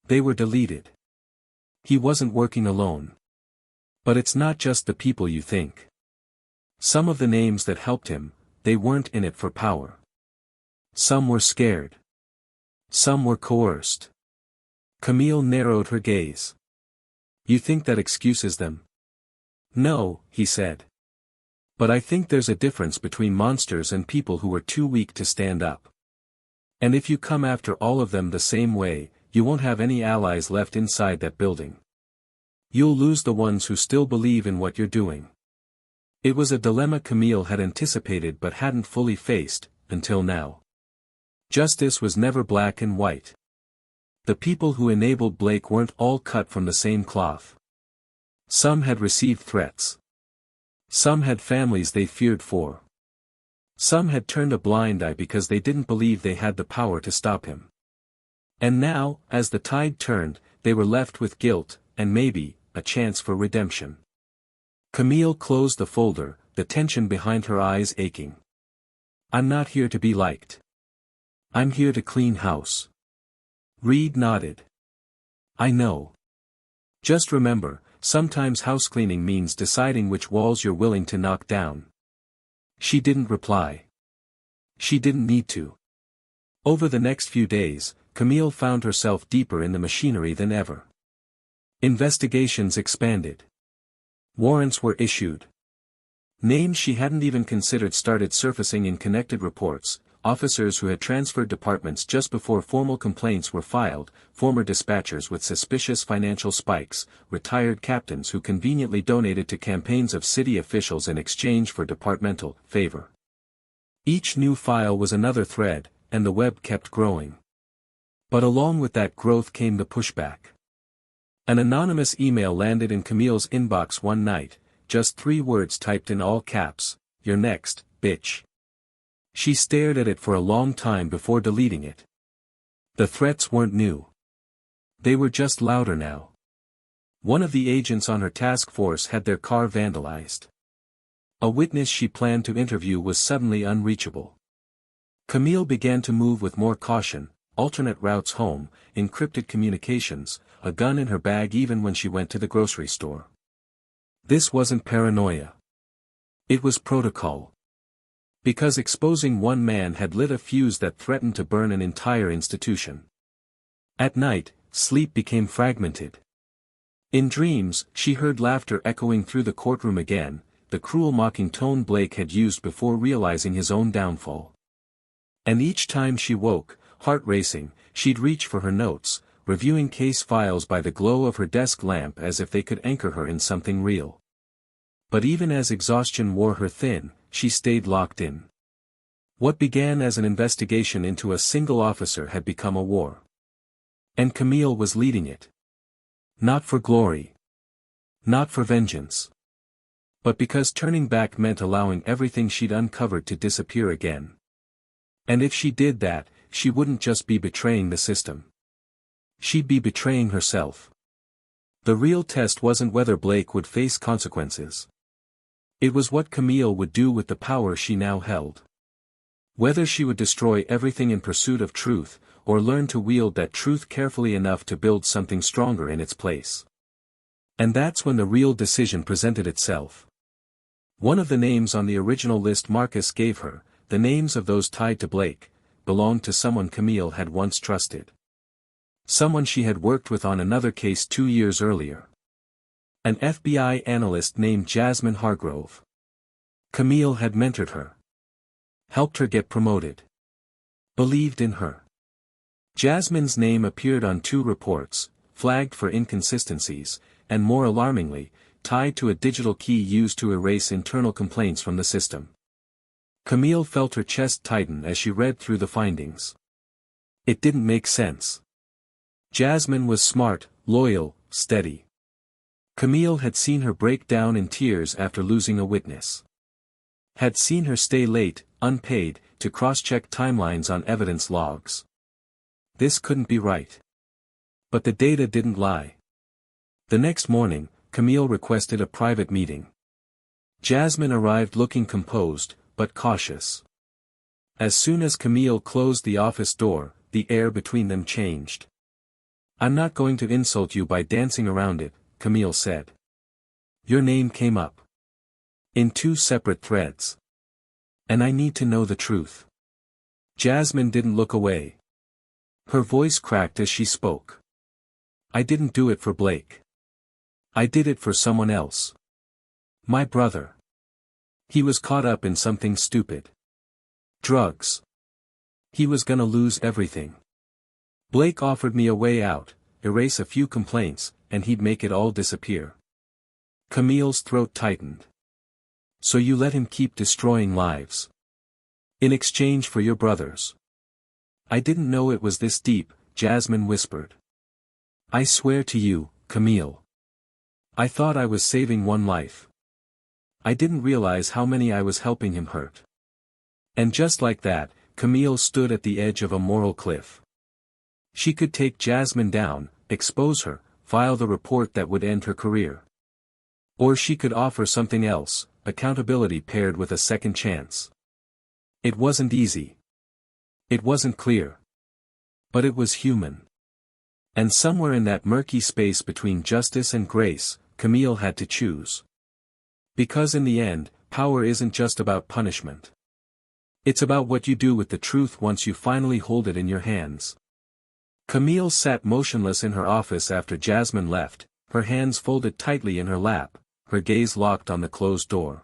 They were deleted. He wasn't working alone. But it's not just the people you think. Some of the names that helped him, they weren't in it for power. Some were scared. Some were coerced. Camille narrowed her gaze. "You think that excuses them?" "No," he said. "But I think there's a difference between monsters and people who are too weak to stand up. And if you come after all of them the same way, you won't have any allies left inside that building. You'll lose the ones who still believe in what you're doing." It was a dilemma Camille had anticipated but hadn't fully faced, until now. Justice was never black and white. The people who enabled Blake weren't all cut from the same cloth. Some had received threats. Some had families they feared for. Some had turned a blind eye because they didn't believe they had the power to stop him. And now, as the tide turned, they were left with guilt, and maybe, a chance for redemption. Camille closed the folder, the tension behind her eyes aching. "I'm not here to be liked. I'm here to clean house." Reed nodded. "I know. Just remember, sometimes housecleaning means deciding which walls you're willing to knock down." She didn't reply. She didn't need to. Over the next few days, Camille found herself deeper in the machinery than ever. Investigations expanded. Warrants were issued. Names she hadn't even considered started surfacing in connected reports: officers who had transferred departments just before formal complaints were filed, former dispatchers with suspicious financial spikes, retired captains who conveniently donated to campaigns of city officials in exchange for departmental favor. Each new file was another thread, and the web kept growing. But along with that growth came the pushback. An anonymous email landed in Camille's inbox one night, just 3 words typed in all caps: "You're next, bitch." She stared at it for a long time before deleting it. The threats weren't new. They were just louder now. One of the agents on her task force had their car vandalized. A witness she planned to interview was suddenly unreachable. Camille began to move with more caution: alternate routes home, encrypted communications, a gun in her bag even when she went to the grocery store. This wasn't paranoia. It was protocol. Because exposing one man had lit a fuse that threatened to burn an entire institution. At night, sleep became fragmented. In dreams, she heard laughter echoing through the courtroom again, the cruel mocking tone Blake had used before realizing his own downfall. And each time she woke, heart racing, she'd reach for her notes, reviewing case files by the glow of her desk lamp as if they could anchor her in something real. But even as exhaustion wore her thin, she stayed locked in. What began as an investigation into a single officer had become a war. And Camille was leading it. Not for glory. Not for vengeance. But because turning back meant allowing everything she'd uncovered to disappear again. And if she did that, she wouldn't just be betraying the system. She'd be betraying herself. The real test wasn't whether Blake would face consequences. It was what Camille would do with the power she now held. Whether she would destroy everything in pursuit of truth, or learn to wield that truth carefully enough to build something stronger in its place. And that's when the real decision presented itself. One of the names on the original list Marcus gave her, the names of those tied to Blake, belonged to someone Camille had once trusted. Someone she had worked with on another case 2 years earlier. An FBI analyst named Jasmine Hargrove. Camille had mentored her. Helped her get promoted. Believed in her. Jasmine's name appeared on 2 reports, flagged for inconsistencies, and more alarmingly, tied to a digital key used to erase internal complaints from the system. Camille felt her chest tighten as she read through the findings. It didn't make sense. Jasmine was smart, loyal, steady. Camille had seen her break down in tears after losing a witness. Had seen her stay late, unpaid, to cross-check timelines on evidence logs. This couldn't be right. But the data didn't lie. The next morning, Camille requested a private meeting. Jasmine arrived looking composed, but cautious. As soon as Camille closed the office door, the air between them changed. "I'm not going to insult you by dancing around it," Camille said. "Your name came up. In 2 separate threads. And I need to know the truth." Jasmine didn't look away. Her voice cracked as she spoke. "I didn't do it for Blake. I did it for someone else. My brother. He was caught up in something stupid. Drugs. He was gonna lose everything. Blake offered me a way out, erase a few complaints, and he'd make it all disappear." Camille's throat tightened. "So you let him keep destroying lives? In exchange for your brothers?" "I didn't know it was this deep," Jasmine whispered. "I swear to you, Camille. I thought I was saving one life. I didn't realize how many I was helping him hurt." And just like that, Camille stood at the edge of a moral cliff. She could take Jasmine down, expose her, file the report that would end her career. Or she could offer something else, accountability paired with a second chance. It wasn't easy. It wasn't clear. But it was human. And somewhere in that murky space between justice and grace, Camille had to choose. Because in the end, power isn't just about punishment. It's about what you do with the truth once you finally hold it in your hands. Camille sat motionless in her office after Jasmine left, her hands folded tightly in her lap, her gaze locked on the closed door.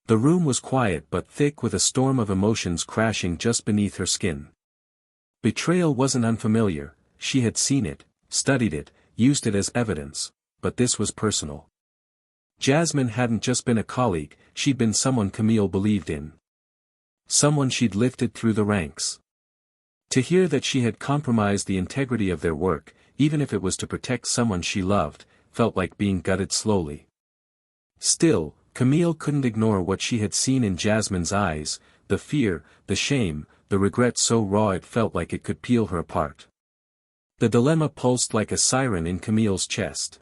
The room was quiet but thick with a storm of emotions crashing just beneath her skin. Betrayal wasn't unfamiliar, she had seen it, studied it, used it as evidence, but this was personal. Jasmine hadn't just been a colleague, she'd been someone Camille believed in. Someone she'd lifted through the ranks. To hear that she had compromised the integrity of their work, even if it was to protect someone she loved, felt like being gutted slowly. Still, Camille couldn't ignore what she had seen in Jasmine's eyes, the fear, the shame, the regret so raw it felt like it could peel her apart. The dilemma pulsed like a siren in Camille's chest.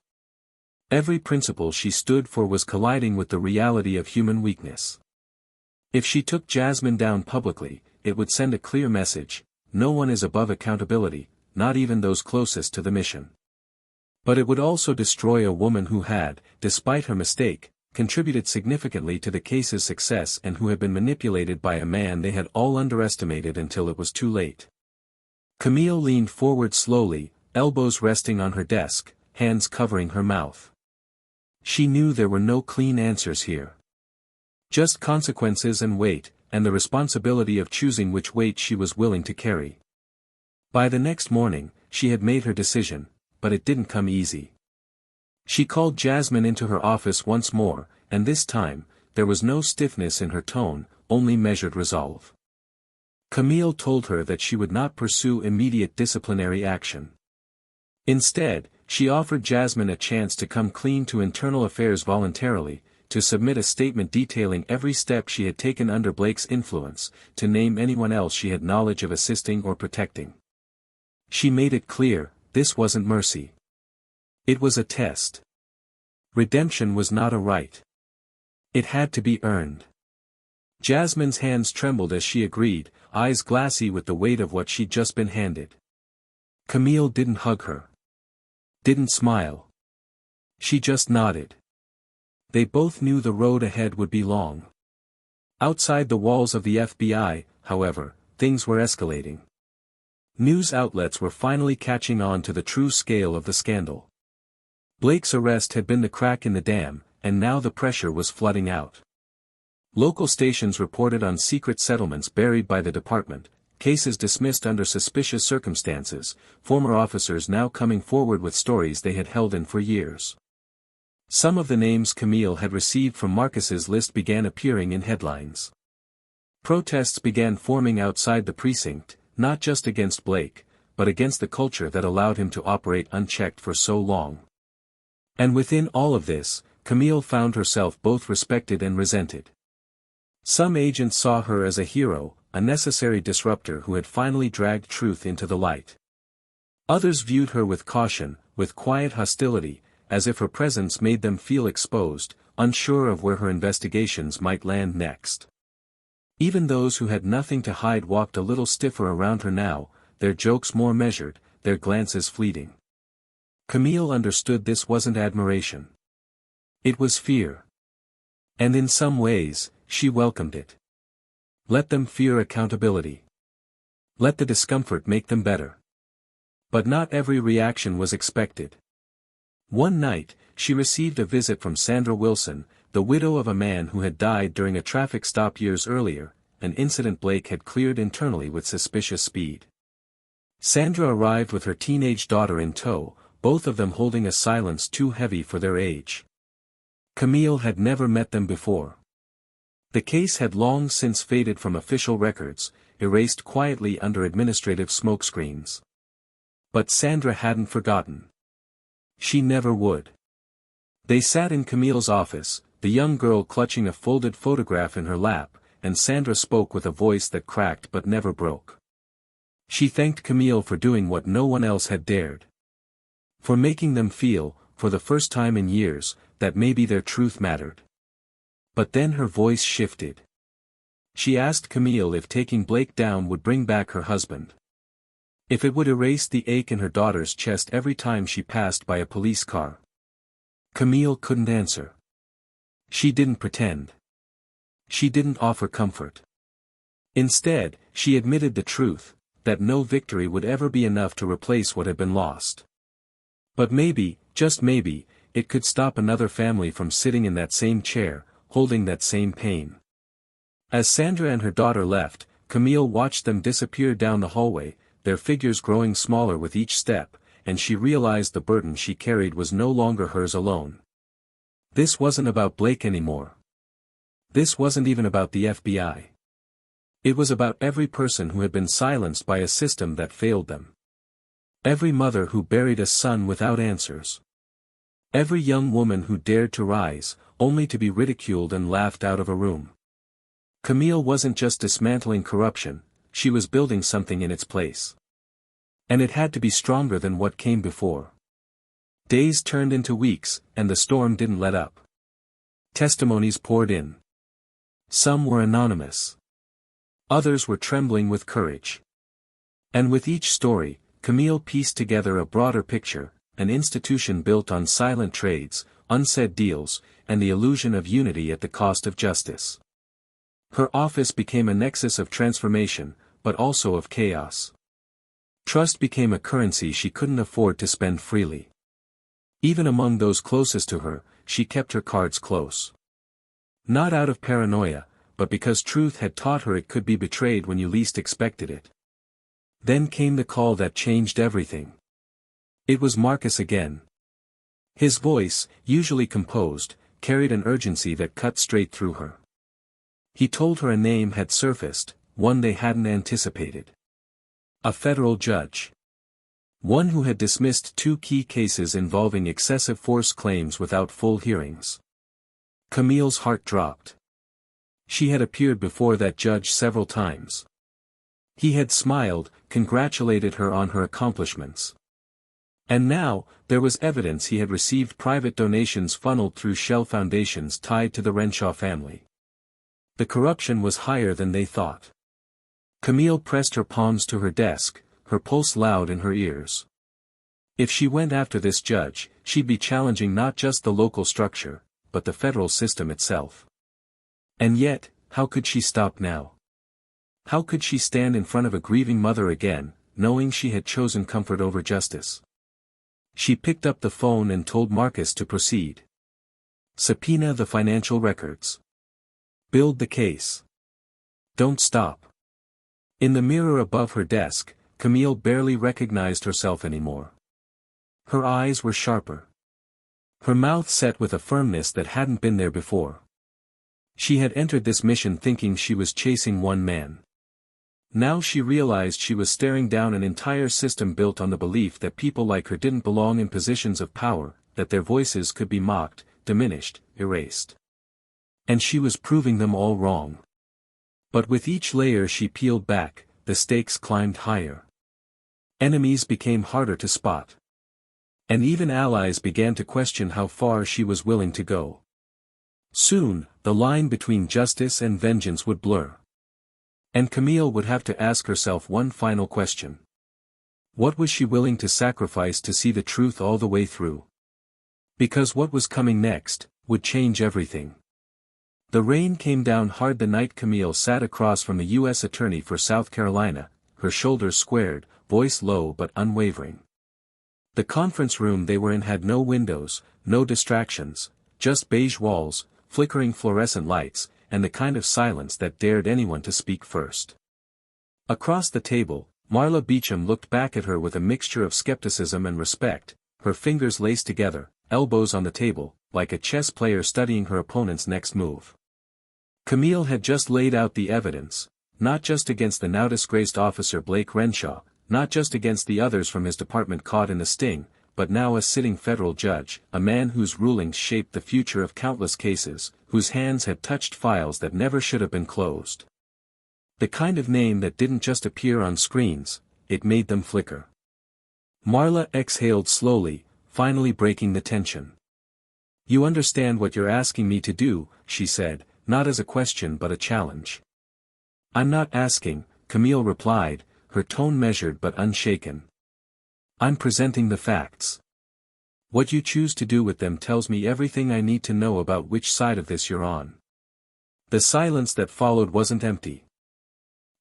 Every principle she stood for was colliding with the reality of human weakness. If she took Jasmine down publicly, it would send a clear message: no one is above accountability, not even those closest to the mission. But it would also destroy a woman who had, despite her mistake, contributed significantly to the case's success and who had been manipulated by a man they had all underestimated until it was too late. Camille leaned forward slowly, elbows resting on her desk, hands covering her mouth. She knew there were no clean answers here. Just consequences and weight, and the responsibility of choosing which weight she was willing to carry. By the next morning, she had made her decision, but it didn't come easy. She called Jasmine into her office once more, and this time, there was no stiffness in her tone, only measured resolve. Camille told her that she would not pursue immediate disciplinary action. Instead, she offered Jasmine a chance to come clean to internal affairs voluntarily, to submit a statement detailing every step she had taken under Blake's influence, to name anyone else she had knowledge of assisting or protecting. She made it clear, this wasn't mercy. It was a test. Redemption was not a right. It had to be earned. Jasmine's hands trembled as she agreed, eyes glassy with the weight of what she'd just been handed. Camille didn't hug her. Didn't smile. She just nodded. They both knew the road ahead would be long. Outside the walls of the FBI, however, things were escalating. News outlets were finally catching on to the true scale of the scandal. Blake's arrest had been the crack in the dam, and now the pressure was flooding out. Local stations reported on secret settlements buried by the department, cases dismissed under suspicious circumstances, former officers now coming forward with stories they had held in for years. Some of the names Camille had received from Marcus's list began appearing in headlines. Protests began forming outside the precinct, not just against Blake, but against the culture that allowed him to operate unchecked for so long. And within all of this, Camille found herself both respected and resented. Some agents saw her as a hero, a necessary disruptor who had finally dragged truth into the light. Others viewed her with caution, with quiet hostility, as if her presence made them feel exposed, unsure of where her investigations might land next. Even those who had nothing to hide walked a little stiffer around her now, their jokes more measured, their glances fleeting. Camille understood this wasn't admiration. It was fear. And in some ways, she welcomed it. Let them fear accountability. Let the discomfort make them better. But not every reaction was expected. One night, she received a visit from Sandra Wilson, the widow of a man who had died during a traffic stop years earlier, an incident Blake had cleared internally with suspicious speed. Sandra arrived with her teenage daughter in tow, both of them holding a silence too heavy for their age. Camille had never met them before. The case had long since faded from official records, erased quietly under administrative smokescreens. But Sandra hadn't forgotten. She never would. They sat in Camille's office, the young girl clutching a folded photograph in her lap, and Sandra spoke with a voice that cracked but never broke. She thanked Camille for doing what no one else had dared. For making them feel, for the first time in years, that maybe their truth mattered. But then her voice shifted. She asked Camille if taking Blake down would bring back her husband. If it would erase the ache in her daughter's chest every time she passed by a police car. Camille couldn't answer. She didn't pretend. She didn't offer comfort. Instead, she admitted the truth, that no victory would ever be enough to replace what had been lost. But maybe, just maybe, it could stop another family from sitting in that same chair, holding that same pain. As Sandra and her daughter left, Camille watched them disappear down the hallway, their figures growing smaller with each step, and she realized the burden she carried was no longer hers alone. This wasn't about Blake anymore. This wasn't even about the FBI. It was about every person who had been silenced by a system that failed them. Every mother who buried a son without answers. Every young woman who dared to rise, only to be ridiculed and laughed out of a room. Camille wasn't just dismantling corruption, she was building something in its place. And it had to be stronger than what came before. Days turned into weeks, and the storm didn't let up. Testimonies poured in. Some were anonymous. Others were trembling with courage. And with each story, Camille pieced together a broader picture, an institution built on silent trades, unsaid deals, and the illusion of unity at the cost of justice. Her office became a nexus of transformation, but also of chaos. Trust became a currency she couldn't afford to spend freely. Even among those closest to her, she kept her cards close. Not out of paranoia, but because truth had taught her it could be betrayed when you least expected it. Then came the call that changed everything. It was Marcus again. His voice, usually composed, carried an urgency that cut straight through her. He told her a name had surfaced, one they hadn't anticipated. A federal judge. One who had dismissed 2 key cases involving excessive force claims without full hearings. Camille's heart dropped. She had appeared before that judge several times. He had smiled, congratulated her on her accomplishments. And now, there was evidence he had received private donations funneled through shell foundations tied to the Renshaw family. The corruption was higher than they thought. Camille pressed her palms to her desk, her pulse loud in her ears. If she went after this judge, she'd be challenging not just the local structure, but the federal system itself. And yet, how could she stop now? How could she stand in front of a grieving mother again, knowing she had chosen comfort over justice? She picked up the phone and told Marcus to proceed. Subpoena the financial records. Build the case. Don't stop. In the mirror above her desk, Camille barely recognized herself anymore. Her eyes were sharper. Her mouth set with a firmness that hadn't been there before. She had entered this mission thinking she was chasing one man. Now she realized she was staring down an entire system built on the belief that people like her didn't belong in positions of power, that their voices could be mocked, diminished, erased. And she was proving them all wrong. But with each layer she peeled back, the stakes climbed higher. Enemies became harder to spot. And even allies began to question how far she was willing to go. Soon, the line between justice and vengeance would blur. And Camille would have to ask herself one final question. What was she willing to sacrifice to see the truth all the way through? Because what was coming next would change everything. The rain came down hard the night Camille sat across from the U.S. Attorney for South Carolina, her shoulders squared, voice low but unwavering. The conference room they were in had no windows, no distractions, just beige walls, flickering fluorescent lights, and the kind of silence that dared anyone to speak first. Across the table, Marla Beecham looked back at her with a mixture of skepticism and respect, her fingers laced together, elbows on the table, like a chess player studying her opponent's next move. Camille had just laid out the evidence, not just against the now disgraced officer Blake Renshaw, not just against the others from his department caught in the sting, but now a sitting federal judge, a man whose rulings shaped the future of countless cases, whose hands had touched files that never should have been closed. The kind of name that didn't just appear on screens, it made them flicker. Marla exhaled slowly, finally breaking the tension. "You understand what you're asking me to do," she said, not as a question but a challenge. "I'm not asking," Camille replied, her tone measured but unshaken. "I'm presenting the facts. What you choose to do with them tells me everything I need to know about which side of this you're on." The silence that followed wasn't empty.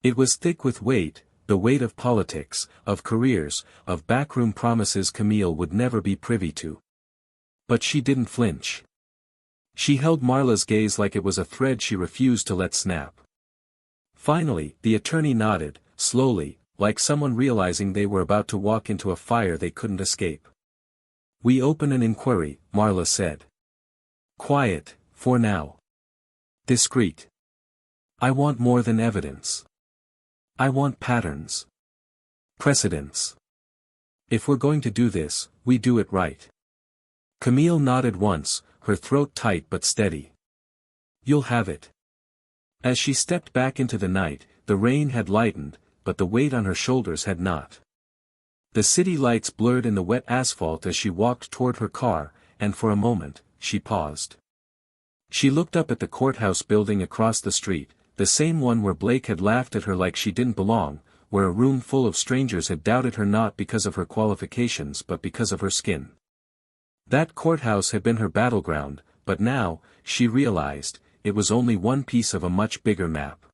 It was thick with weight, the weight of politics, of careers, of backroom promises Camille would never be privy to. But she didn't flinch. She held Marla's gaze like it was a thread she refused to let snap. Finally, the attorney nodded, slowly, like someone realizing they were about to walk into a fire they couldn't escape. "We open an inquiry," Marla said. "Quiet, for now. Discreet. I want more than evidence. I want patterns. Precedents. If we're going to do this, we do it right." Camille nodded once, her throat tight but steady. "You'll have it." As she stepped back into the night, the rain had lightened, but the weight on her shoulders had not. The city lights blurred in the wet asphalt as she walked toward her car, and for a moment, she paused. She looked up at the courthouse building across the street, the same one where Blake had laughed at her like she didn't belong, where a room full of strangers had doubted her not because of her qualifications but because of her skin. That courthouse had been her battleground, but now, she realized, it was only one piece of a much bigger map.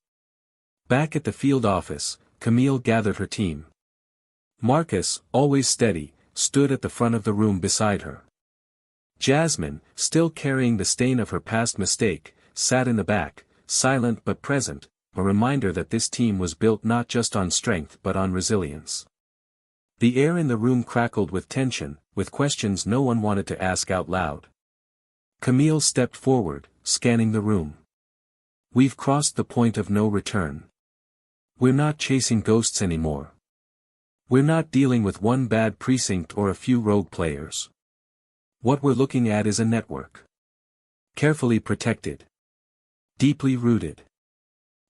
Back at the field office, Camille gathered her team. Marcus, always steady, stood at the front of the room beside her. Jasmine, still carrying the stain of her past mistake, sat in the back, silent but present, a reminder that this team was built not just on strength but on resilience. The air in the room crackled with tension, with questions no one wanted to ask out loud. Camille stepped forward, scanning the room. "We've crossed the point of no return. We're not chasing ghosts anymore. We're not dealing with one bad precinct or a few rogue players. What we're looking at is a network. Carefully protected. Deeply rooted.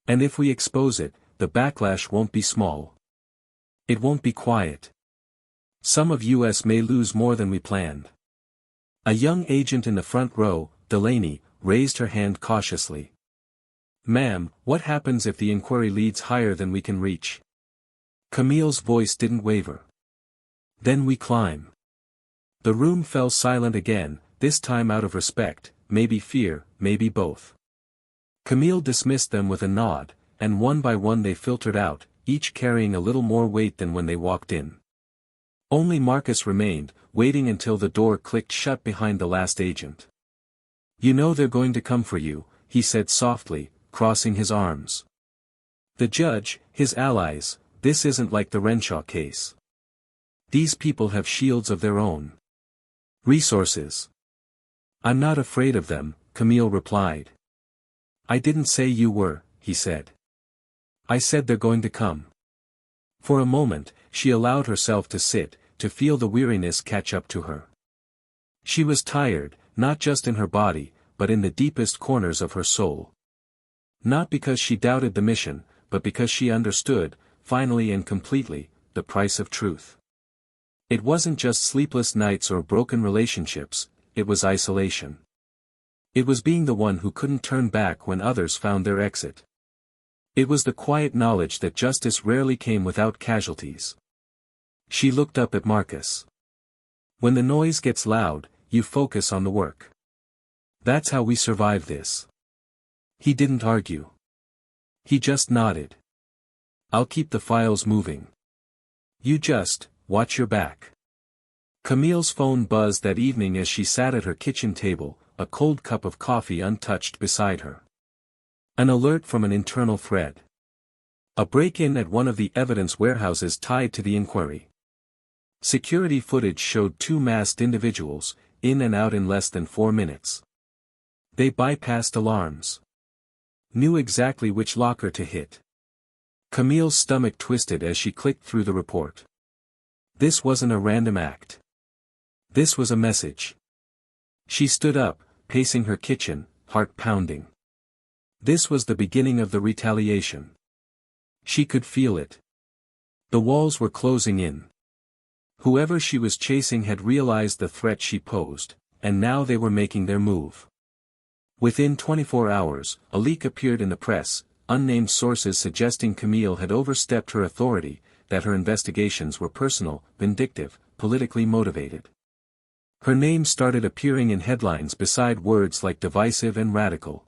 And if we expose it, the backlash won't be small. It won't be quiet. Some of us may lose more than we planned." A young agent in the front row, Delaney, raised her hand cautiously. "Ma'am, what happens if the inquiry leads higher than we can reach?" Camille's voice didn't waver. "Then we climb." The room fell silent again, this time out of respect, maybe fear, maybe both. Camille dismissed them with a nod, and one by one they filtered out, each carrying a little more weight than when they walked in. Only Marcus remained, waiting until the door clicked shut behind the last agent. "You know they're going to come for you," he said softly, crossing his arms. "The judge, his allies, this isn't like the Renshaw case. These people have shields of their own. Resources." "I'm not afraid of them," Camille replied. "I didn't say you were," he said. "I said they're going to come." For a moment, she allowed herself to sit, to feel the weariness catch up to her. She was tired, not just in her body, but in the deepest corners of her soul. Not because she doubted the mission, but because she understood, finally and completely, the price of truth. It wasn't just sleepless nights or broken relationships, it was isolation. It was being the one who couldn't turn back when others found their exit. It was the quiet knowledge that justice rarely came without casualties. She looked up at Marcus. "When the noise gets loud, you focus on the work. That's how we survive this." He didn't argue. He just nodded. "I'll keep the files moving. You just, watch your back." Camille's phone buzzed that evening as she sat at her kitchen table, a cold cup of coffee untouched beside her. An alert from an internal thread. A break-in at one of the evidence warehouses tied to the inquiry. Security footage showed two masked individuals, in and out in less than 4 minutes. They bypassed alarms. Knew exactly which locker to hit. Camille's stomach twisted as she clicked through the report. This wasn't a random act. This was a message. She stood up, pacing her kitchen, heart pounding. This was the beginning of the retaliation. She could feel it. The walls were closing in. Whoever she was chasing had realized the threat she posed, and now they were making their move. Within 24 hours, a leak appeared in the press, unnamed sources suggesting Camille had overstepped her authority, that her investigations were personal, vindictive, politically motivated. Her name started appearing in headlines beside words like divisive and radical.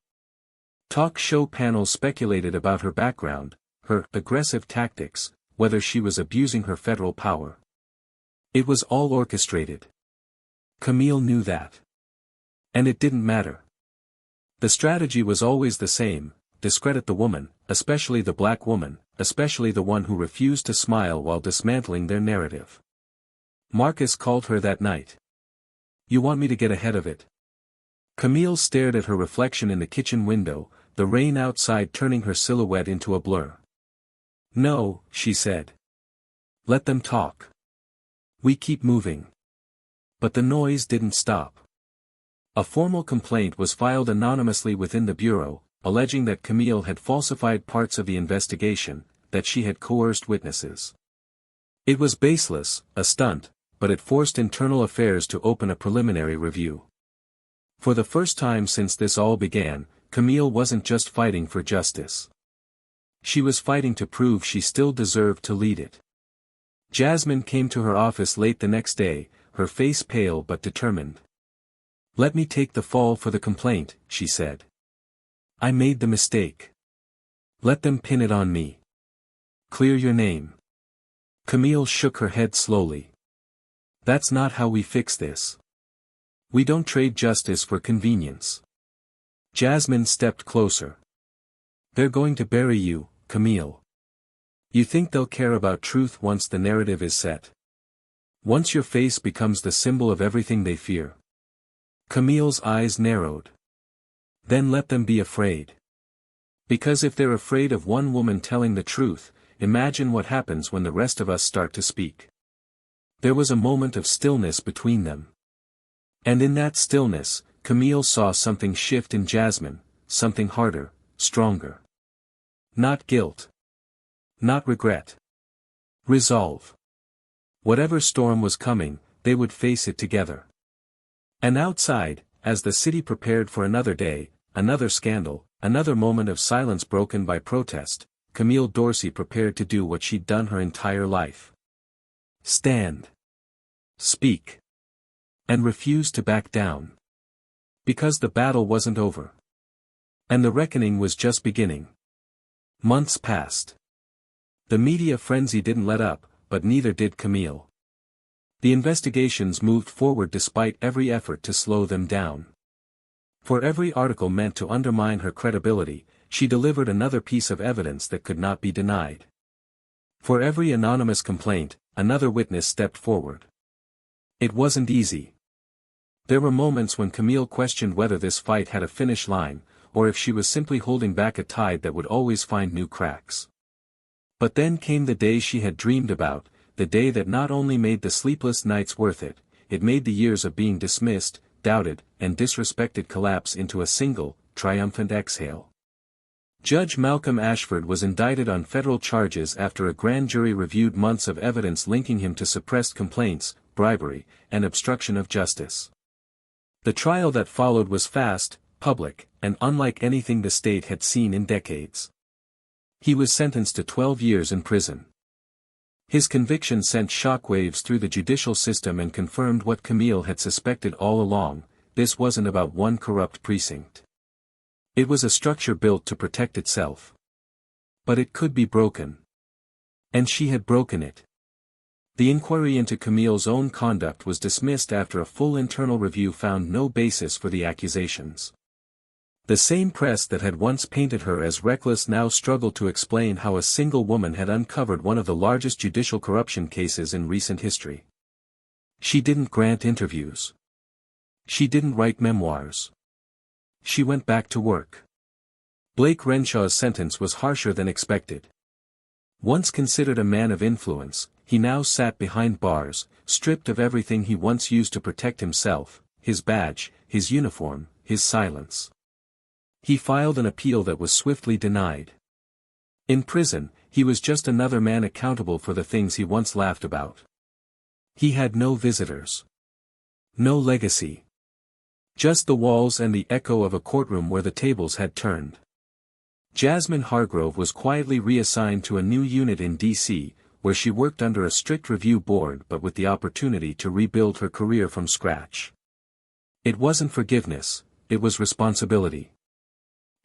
Talk show panels speculated about her background, her aggressive tactics, whether she was abusing her federal power. It was all orchestrated. Camille knew that. And it didn't matter. The strategy was always the same: discredit the woman, especially the black woman, especially the one who refused to smile while dismantling their narrative. Marcus called her that night. "You want me to get ahead of it?" Camille stared at her reflection in the kitchen window, the rain outside turning her silhouette into a blur. "No," she said. "Let them talk. We keep moving." But the noise didn't stop. A formal complaint was filed anonymously within the bureau, alleging that Camille had falsified parts of the investigation, that she had coerced witnesses. It was baseless, a stunt, but it forced internal affairs to open a preliminary review. For the first time since this all began, Camille wasn't just fighting for justice. She was fighting to prove she still deserved to lead it. Jasmine came to her office late the next day, her face pale but determined. "Let me take the fall for the complaint," she said. "I made the mistake. Let them pin it on me. Clear your name." Camille shook her head slowly. "That's not how we fix this. We don't trade justice for convenience." Jasmine stepped closer. "They're going to bury you, Camille. You think they'll care about truth once the narrative is set? Once your face becomes the symbol of everything they fear?" Camille's eyes narrowed. "Then let them be afraid. Because if they're afraid of one woman telling the truth, imagine what happens when the rest of us start to speak." There was a moment of stillness between them. And in that stillness, Camille saw something shift in Jasmine, something harder, stronger. Not guilt. Not regret. Resolve. Whatever storm was coming, they would face it together. And outside, as the city prepared for another day, another scandal, another moment of silence broken by protest, Camille Dorsey prepared to do what she'd done her entire life. Stand. Speak. And refuse to back down. Because the battle wasn't over. And the reckoning was just beginning. Months passed. The media frenzy didn't let up, but neither did Camille. The investigations moved forward despite every effort to slow them down. For every article meant to undermine her credibility, she delivered another piece of evidence that could not be denied. For every anonymous complaint, another witness stepped forward. It wasn't easy. There were moments when Camille questioned whether this fight had a finish line, or if she was simply holding back a tide that would always find new cracks. But then came the day she had dreamed about, the day that not only made the sleepless nights worth it, it made the years of being dismissed, doubted, and disrespected collapse into a single, triumphant exhale. Judge Malcolm Ashford was indicted on federal charges after a grand jury reviewed months of evidence linking him to suppressed complaints, bribery, and obstruction of justice. The trial that followed was fast, public, and unlike anything the state had seen in decades. He was sentenced to 12 years in prison. His conviction sent shockwaves through the judicial system and confirmed what Camille had suspected all along: this wasn't about one corrupt precinct. It was a structure built to protect itself. But it could be broken. And she had broken it. The inquiry into Camille's own conduct was dismissed after a full internal review found no basis for the accusations. The same press that had once painted her as reckless now struggled to explain how a single woman had uncovered one of the largest judicial corruption cases in recent history. She didn't grant interviews. She didn't write memoirs. She went back to work. Blake Renshaw's sentence was harsher than expected. Once considered a man of influence, he now sat behind bars, stripped of everything he once used to protect himself: his badge, his uniform, his silence. He filed an appeal that was swiftly denied. In prison, he was just another man accountable for the things he once laughed about. He had no visitors. No legacy. Just the walls and the echo of a courtroom where the tables had turned. Jasmine Hargrove was quietly reassigned to a new unit in D.C., where she worked under a strict review board but with the opportunity to rebuild her career from scratch. It wasn't forgiveness, it was responsibility.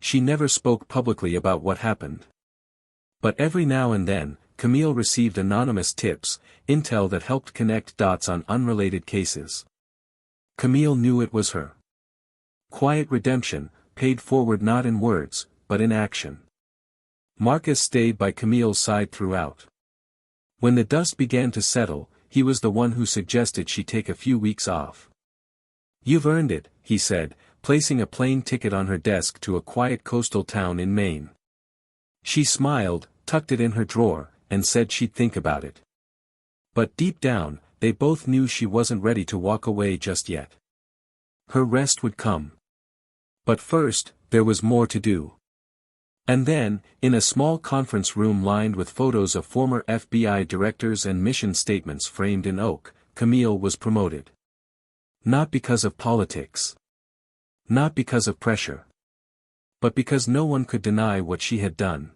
She never spoke publicly about what happened. But every now and then, Camille received anonymous tips, intel that helped connect dots on unrelated cases. Camille knew it was her quiet redemption, paid forward not in words, but in action. Marcus stayed by Camille's side throughout. When the dust began to settle, he was the one who suggested she take a few weeks off. "You've earned it," he said, placing a plane ticket on her desk to a quiet coastal town in Maine. She smiled, tucked it in her drawer, and said she'd think about it. But deep down, they both knew she wasn't ready to walk away just yet. Her rest would come. But first, there was more to do. And then, in a small conference room lined with photos of former FBI directors and mission statements framed in oak, Camille was promoted. Not because of politics. Not because of pressure. But because no one could deny what she had done.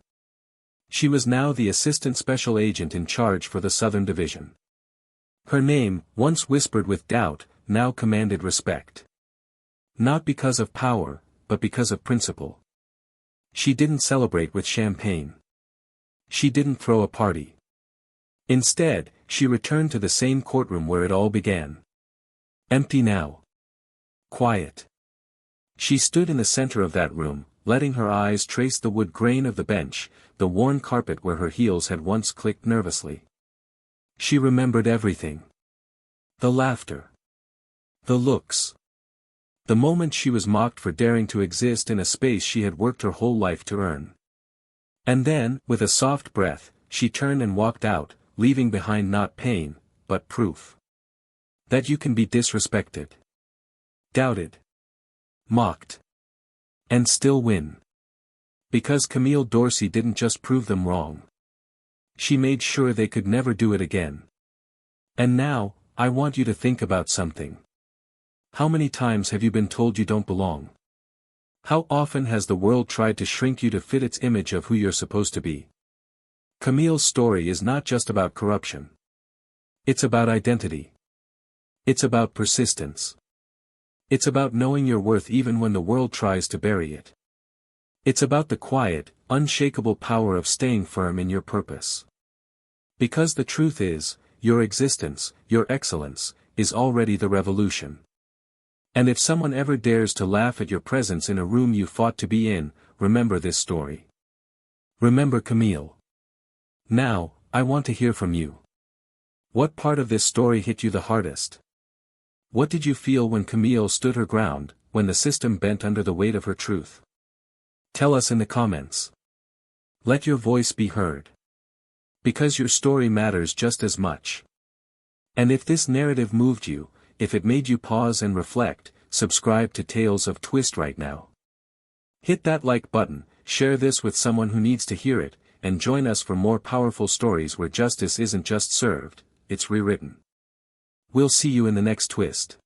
She was now the assistant special agent in charge for the Southern Division. Her name, once whispered with doubt, now commanded respect. Not because of power, but because of principle. She didn't celebrate with champagne. She didn't throw a party. Instead, she returned to the same courtroom where it all began. Empty now. Quiet. She stood in the center of that room, letting her eyes trace the wood grain of the bench, the worn carpet where her heels had once clicked nervously. She remembered everything. The laughter. The looks. The moment she was mocked for daring to exist in a space she had worked her whole life to earn. And then, with a soft breath, she turned and walked out, leaving behind not pain, but proof. That you can be disrespected. Doubted. Mocked. And still win. Because Camille Dorsey didn't just prove them wrong. She made sure they could never do it again. And now, I want you to think about something. How many times have you been told you don't belong? How often has the world tried to shrink you to fit its image of who you're supposed to be? Camille's story is not just about corruption. It's about identity. It's about persistence. It's about knowing your worth even when the world tries to bury it. It's about the quiet, unshakable power of staying firm in your purpose. Because the truth is, your existence, your excellence, is already the revolution. And if someone ever dares to laugh at your presence in a room you fought to be in, remember this story. Remember Camille. Now, I want to hear from you. What part of this story hit you the hardest? What did you feel when Camille stood her ground, when the system bent under the weight of her truth? Tell us in the comments. Let your voice be heard. Because your story matters just as much. And if this narrative moved you, if it made you pause and reflect, subscribe to Tales of Twist right now. Hit that like button, share this with someone who needs to hear it, and join us for more powerful stories where justice isn't just served, it's rewritten. We'll see you in the next twist.